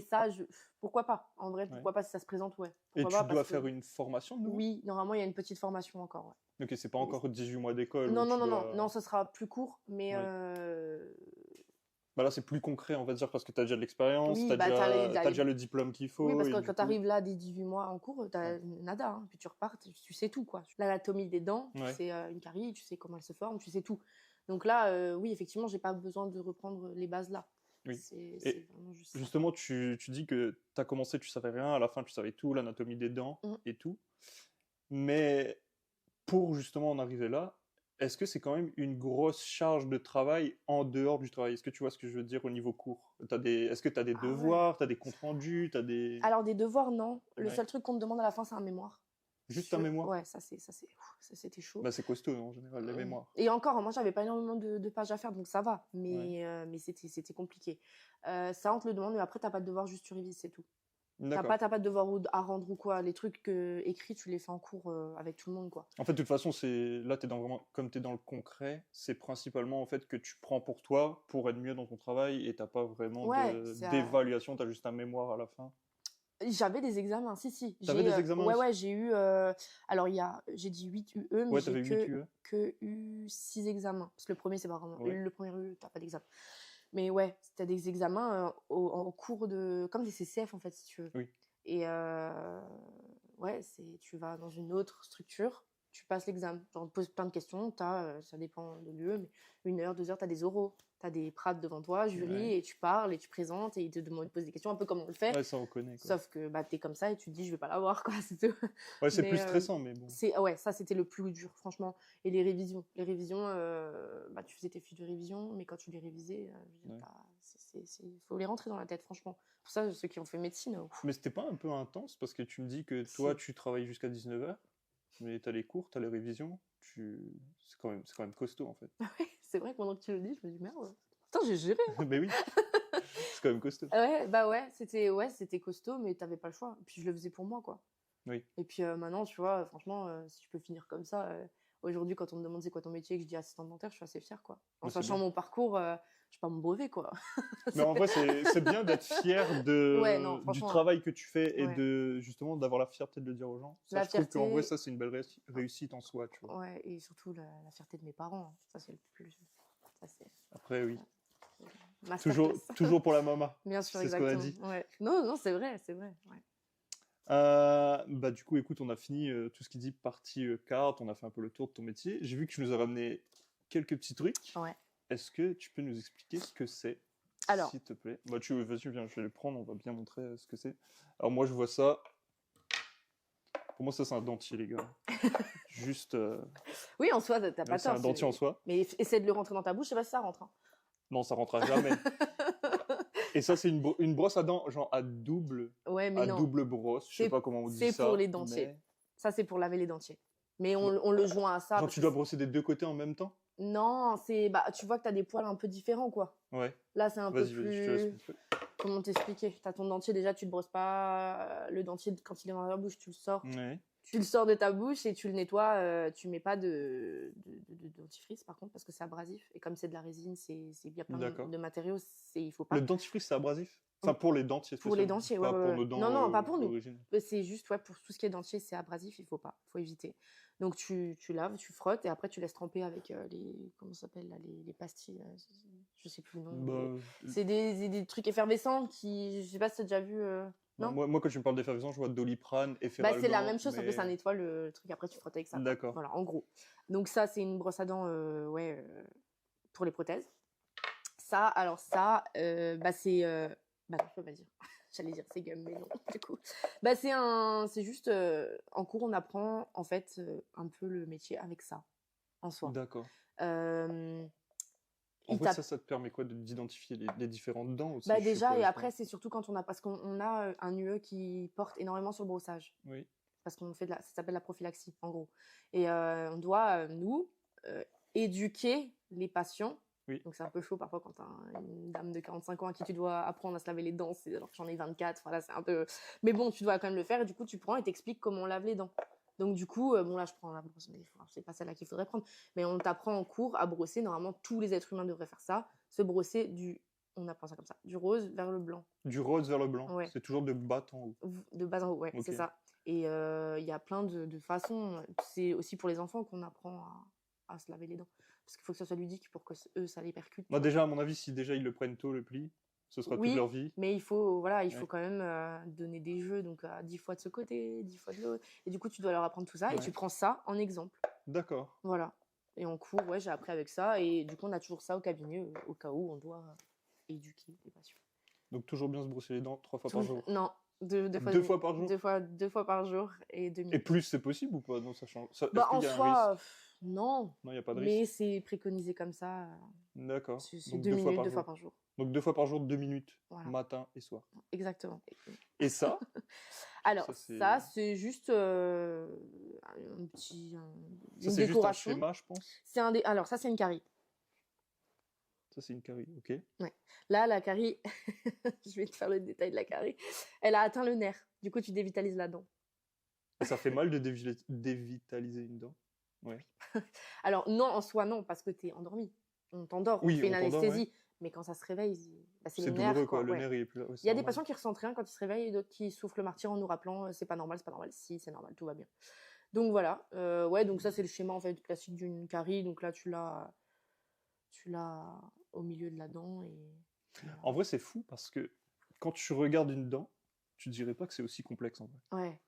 ça, pourquoi pas? En vrai, pourquoi Ouais. pas si ça se présente, ouais. Et Pourquoi tu pas, dois parce que faire une formation de nouveau? oui, normalement, il y a une petite formation encore. Ouais. Ok, c'est pas encore 18 mois d'école Non, où non, tu non, dois... non, ça sera plus court, mais Ouais. Bah là, c'est plus concret, on va dire, parce que tu as déjà de l'expérience, oui, tu as, bah, t'as déjà le diplôme qu'il faut. oui, parce et que du quand tu coup... arrives là, des 18 mois en cours, tu Ouais. nada, hein, puis tu repars, tu sais tout, quoi. L'anatomie des dents, tu Ouais. sais une carie, tu sais comment elle se forme, tu sais tout. Donc là, oui, effectivement, j'ai pas besoin de reprendre les bases là. Oui. C'est Et vraiment juste ça. justement, tu dis que tu as commencé, tu savais rien, à la fin, tu savais tout, l'anatomie des dents Mhm. et tout. Mais pour justement en arriver là, est-ce que c'est quand même une grosse charge de travail en dehors du travail? Est-ce que tu vois ce que je veux dire au niveau cours? Est-ce que tu as des Ah ouais. devoirs, tu as des comptes rendus, tu as des... Alors, des devoirs, non. Le Ouais. seul truc qu'on te demande à la fin, c'est un mémoire. Juste un mémoire? Ouais, ça c'était chaud. Bah, c'est costaud en général, les mémoires. Et encore, moi, j'avais pas énormément de pages à faire, donc ça va. Mais c'était compliqué. Ça, on te le demande, mais après, t'as pas de devoir, juste tu révises, c'est tout. D'accord. T'as pas de devoir à rendre ou quoi. Les trucs écrits, tu les fais en cours avec tout le monde, quoi. En fait, de toute façon, là, comme tu es dans le concret, c'est principalement en fait que tu prends pour toi pour être mieux dans ton travail et t'as pas vraiment Ouais, d'évaluation, tu as juste un mémoire à la fin. J'avais des examens, si. T'avais des examens Ouais, aussi? ouais, j'ai eu. Alors, j'ai dit 8 UE, mais Ouais, j'ai t'avais 8 UE. que eu 6 examens. Parce que le premier, c'est pas vraiment. Ouais. Le premier UE, t'as pas d'examen. Mais ouais, c'était des examens en cours de. Comme des CCF, en fait, si tu veux. Oui. Et ouais, tu vas dans une autre structure, tu passes l'examen. Genre, on te pose plein de questions, ça dépend de lieu, mais 1 heure, 2 heures, t'as des oraux. T'as des prates devant toi, jury, Ouais. et tu parles, et tu présentes, et ils te posent des questions, un peu comme on le fait. Ouais, ça on connaît. Quoi. Sauf que bah, t'es comme ça, et tu te dis, je vais pas l'avoir, quoi, c'est tout. Ouais, c'est Mais, plus stressant, mais bon. Ouais, ça, c'était le plus dur, franchement. Et les révisions. Les révisions, bah, tu faisais tes fiches de révision, mais quand tu les révisais, Ouais. faut les rentrer dans la tête, franchement. Pour ça, ceux qui ont fait médecine. Mais c'était pas un peu intense parce que tu me dis que toi, tu travailles jusqu'à 19h, mais t'as les cours, t'as les révisions, c'est quand même costaud en fait. Ouais, c'est vrai que pendant que tu le dis, je me dis merde. Putain, j'ai géré. Mais oui, c'est quand même costaud. Ouais, bah ouais, c'était costaud, mais t'avais pas le choix. Puis je le faisais pour moi, quoi. Oui. Et puis maintenant, tu vois, franchement, si je peux finir comme ça, aujourd'hui, quand on me demande c'est quoi ton métier et que je dis assistante dentaire, je suis assez fière, quoi. En sachant mon parcours, je vais pas me brevet, quoi. Mais en vrai, c'est bien d'être fier Ouais, non, du travail que tu fais et ouais. justement d'avoir la fierté de le dire aux gens. Ça, La je trouve fierté... qu'en vrai, ça, c'est une belle réussite en soi, tu vois. Ouais, et surtout la fierté de mes parents. Hein. Ça, c'est le plus... Ça, après, oui. Masterclass. Toujours pour la maman. Bien sûr, c'est exactement. ce qu'on a dit. Ouais. Non, c'est vrai, c'est vrai. Ouais. Bah du coup, écoute, on a fini tout ce qui dit partie carte, on a fait un peu le tour de ton métier. J'ai vu que tu nous as ramené quelques petits trucs. Ouais. Est-ce que tu peux nous expliquer ce que c'est, alors, s'il te plaît? Bah vas-y, viens, je vais les prendre, on va bien montrer ce que c'est. Alors moi, je vois ça. Pour moi, ça, c'est un dentier, les gars. Juste... oui, en soi, t'as pas tort. C'est un dentier en soi. Mais essaie de le rentrer dans ta bouche, je sais pas si ça rentre. Hein. Non, ça rentrera jamais. Et ça, c'est une brosse à dents, genre à double brosse. Je sais pas comment on dit ça. C'est pour les dentiers. Mais... Ça, c'est pour laver les dentiers. Mais on le joint à ça. Genre, tu dois brosser des deux côtés en même temps? Non, tu vois que tu as des poils un peu différents, quoi. Ouais. Là, c'est un peu plus... je te laisse. Comment t'expliquer? Tu as ton dentier, déjà, tu ne brosses pas le dentier quand il est dans ta bouche, tu le sors. Ouais. Tu le sors de ta bouche et tu le nettoies. Tu mets pas de dentifrice, par contre, parce que c'est abrasif. Et comme c'est de la résine, il y a plein de matériaux, il faut pas... Le dentifrice, c'est abrasif? Enfin, pour les dentiers, Pour les spécialement. dentiers, Pas ouais, pour ouais, nos ouais. dents Non, non, pas pour nous. d'origine. C'est juste, ouais, pour tout ce qui est dentier, c'est abrasif, il faut pas, faut éviter. Donc tu laves, tu frottes et après tu laisses tremper avec les, comment ça s'appelle là, les pastilles, je sais plus le nom. Bah, C'est des trucs effervescents qui, je sais pas si t'as déjà vu, non? moi, quand tu me parles d'effervescence, je vois Doliprane, Bah, Efferalgan. c'est la même chose, sauf que mais- ça nettoie le truc, après tu frottes avec ça, quoi. D'accord. Voilà, en gros. Donc ça, c'est une brosse à dents, ouais, pour les prothèses. Ça, alors ça, bah c'est, bah non, je peux pas dire. J'allais dire c'est gum, mais non, du coup. Bah c'est juste, en cours, on apprend en fait un peu le métier avec ça, en soi. D'accord. Euh, En il vrai, tape- ça te permet quoi d'identifier les différentes dents aussi, Bah je déjà, suppose, et non? après, c'est surtout quand parce qu'on a un UE qui porte énormément sur le brossage. Oui. Parce qu'on fait ça s'appelle la prophylaxie, en gros. Et on doit, nous, éduquer les patients. Oui. Donc c'est un peu chaud parfois quand t'as une dame de 45 ans à qui tu dois apprendre à se laver les dents, alors que j'en ai 24, voilà, c'est un peu... Mais bon, tu dois quand même le faire, et du coup, tu prends et t'expliques comment on lave les dents. Donc du coup, bon là, je prends la brosse, mais c'est pas celle-là qu'il faudrait prendre. Mais on t'apprend en cours à brosser, normalement, tous les êtres humains devraient faire ça, se brosser on apprend ça comme ça, du rose vers le blanc. Du rose vers le blanc. Ouais. C'est toujours de bas en haut. De bas en haut, ouais, Ok. c'est ça. Et il y a plein de façons. C'est aussi pour les enfants qu'on apprend à se laver les dents. Parce qu'il faut que ça soit ludique pour que eux, ça les percute. Bah, déjà, à mon avis, si déjà ils le prennent tôt, le pli, ce sera toute Oui, leur vie. mais il faut Ouais. quand même donner des jeux, donc 10 fois de ce côté, 10 fois de l'autre. Et du coup, tu dois leur apprendre tout ça et Ouais. tu prends ça en exemple. D'accord. Voilà. Et en cours, ouais, j'ai appris avec ça. Et du coup, on a toujours ça au cabinet, au cas où on doit éduquer les patients. Donc, toujours bien se brosser les dents 3 fois par jour. Non, deux fois, Deux fois par jour. deux fois par jour et 2 Et minutes. plus, c'est possible ou pas? Non, ça change. Bah, Est-ce en qu'il y a un soi, risque? non. Non, il n'y a pas de Mais risque. c'est préconisé comme ça. D'accord. C'est Donc, 2 deux fois minutes, par 2 jour. fois par jour. Donc, 2 fois par jour, 2 minutes, Voilà. matin et soir. Exactement. Et ça, Alors, Ça, c'est- c'est juste une c'est juste un décoration. schéma, je pense. Alors, ça, c'est une carie. Ça, c'est une carie. Ok. Là, la carie, je vais te faire le détail de la carie. Elle a atteint le nerf. Du coup, tu dévitalises la dent. Et ça fait mal de dévitaliser une dent? Ouais. Alors, non, en soi, non, parce que tu es endormi. On t'endort, Oui, on fait on une t'endort, anesthésie. Mais quand ça se réveille, bah, c'est C'est le nerf, douloureux, quoi. Le ouais. nerf, il est plus là. Ouais, Il y a des normal. patients qui ressentent rien quand ils se réveillent et d'autres qui soufflent le martyr en nous rappelant c'est pas normal, c'est pas normal. Si, c'est normal, tout va bien. Donc voilà. Ouais, donc ça, c'est le schéma en fait classique d'une carie. Donc là, tu l'as au milieu de la dent. Voilà. En vrai, c'est fou parce que quand tu regardes une dent, tu dirais pas que c'est aussi complexe en vrai. Ouais.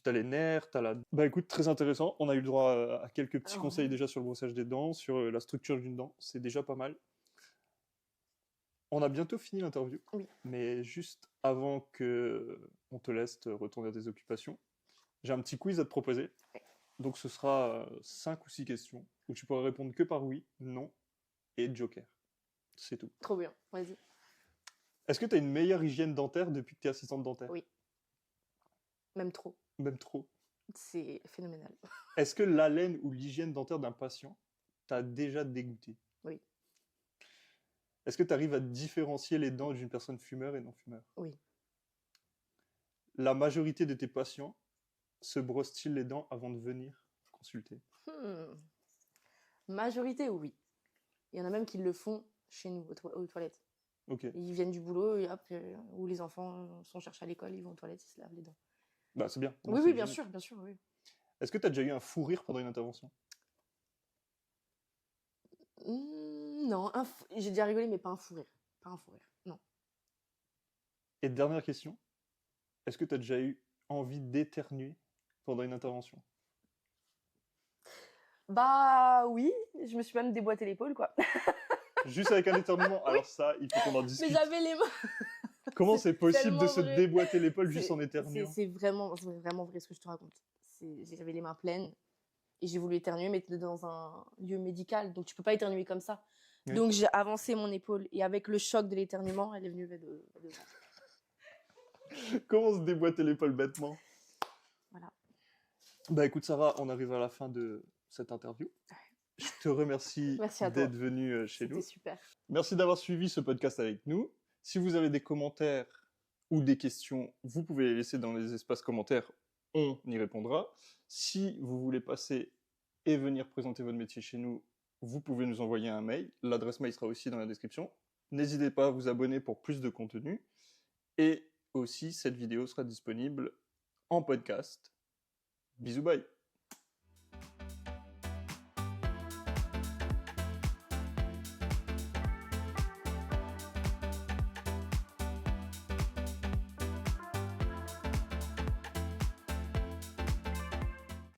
T'as les nerfs, t'as la... Bah écoute, très intéressant. On a eu le droit à quelques petits Alors, conseils déjà sur le brossage des dents, sur la structure d'une dent. C'est déjà pas mal. On a bientôt fini l'interview. Oui. Mais juste avant que on te laisse te retourner à tes occupations, j'ai un petit quiz à te proposer. Ouais. Donc ce sera 5 ou 6 questions où tu pourras répondre que par oui, non et joker. C'est tout. Trop bien. Vas-y. Est-ce que tu as une meilleure hygiène dentaire depuis que tu es assistante dentaire? Oui. Même trop. Même trop. C'est phénoménal. Est-ce que l'haleine ou l'hygiène dentaire d'un patient t'a déjà dégoûté? Oui. Est-ce que tu arrives à différencier les dents d'une personne fumeur et non fumeur? Oui. La majorité de tes patients se brossent-ils les dents avant de venir consulter? Majorité, oui. Il y en a même qui le font chez nous, aux toilettes. Ok. Ils viennent du boulot et hop, ou les enfants sont cherchés à l'école, ils vont aux toilettes, ils se lavent les dents. Bah, c'est bien. Oui, C'est oui, bien hygiénique. sûr, oui. Est-ce que tu as déjà eu un fou rire pendant une intervention? Non, j'ai déjà rigolé, mais pas un fou rire. Pas un fou rire, non. Et dernière question, est-ce que tu as déjà eu envie d'éternuer pendant une intervention? Bah oui, je me suis même déboîté l'épaule, quoi. Juste avec un éternuement? Alors ça, il faut qu'on en Mais discute. j'avais les mains. Comment c'est possible de tellement se vrai. déboîter l'épaule juste en éternuant? C'est vraiment vrai ce que je te raconte. J'avais les mains pleines et j'ai voulu éternuer, mais t'es dans un lieu médical, donc tu peux pas éternuer comme ça. Oui. Donc j'ai avancé mon épaule et avec le choc de l'éternuement, elle est venue devant. Comment se déboîter l'épaule bêtement? Voilà. Bah écoute Sarah, on arrive à la fin de cette interview. Je te remercie Merci à toi. d'être venue chez nous. C'était super. Merci d'avoir suivi ce podcast avec nous. Si vous avez des commentaires ou des questions, vous pouvez les laisser dans les espaces commentaires, on y répondra. Si vous voulez passer et venir présenter votre métier chez nous, vous pouvez nous envoyer un mail. L'adresse mail sera aussi dans la description. N'hésitez pas à vous abonner pour plus de contenu. Et aussi, cette vidéo sera disponible en podcast. Bisous, bye.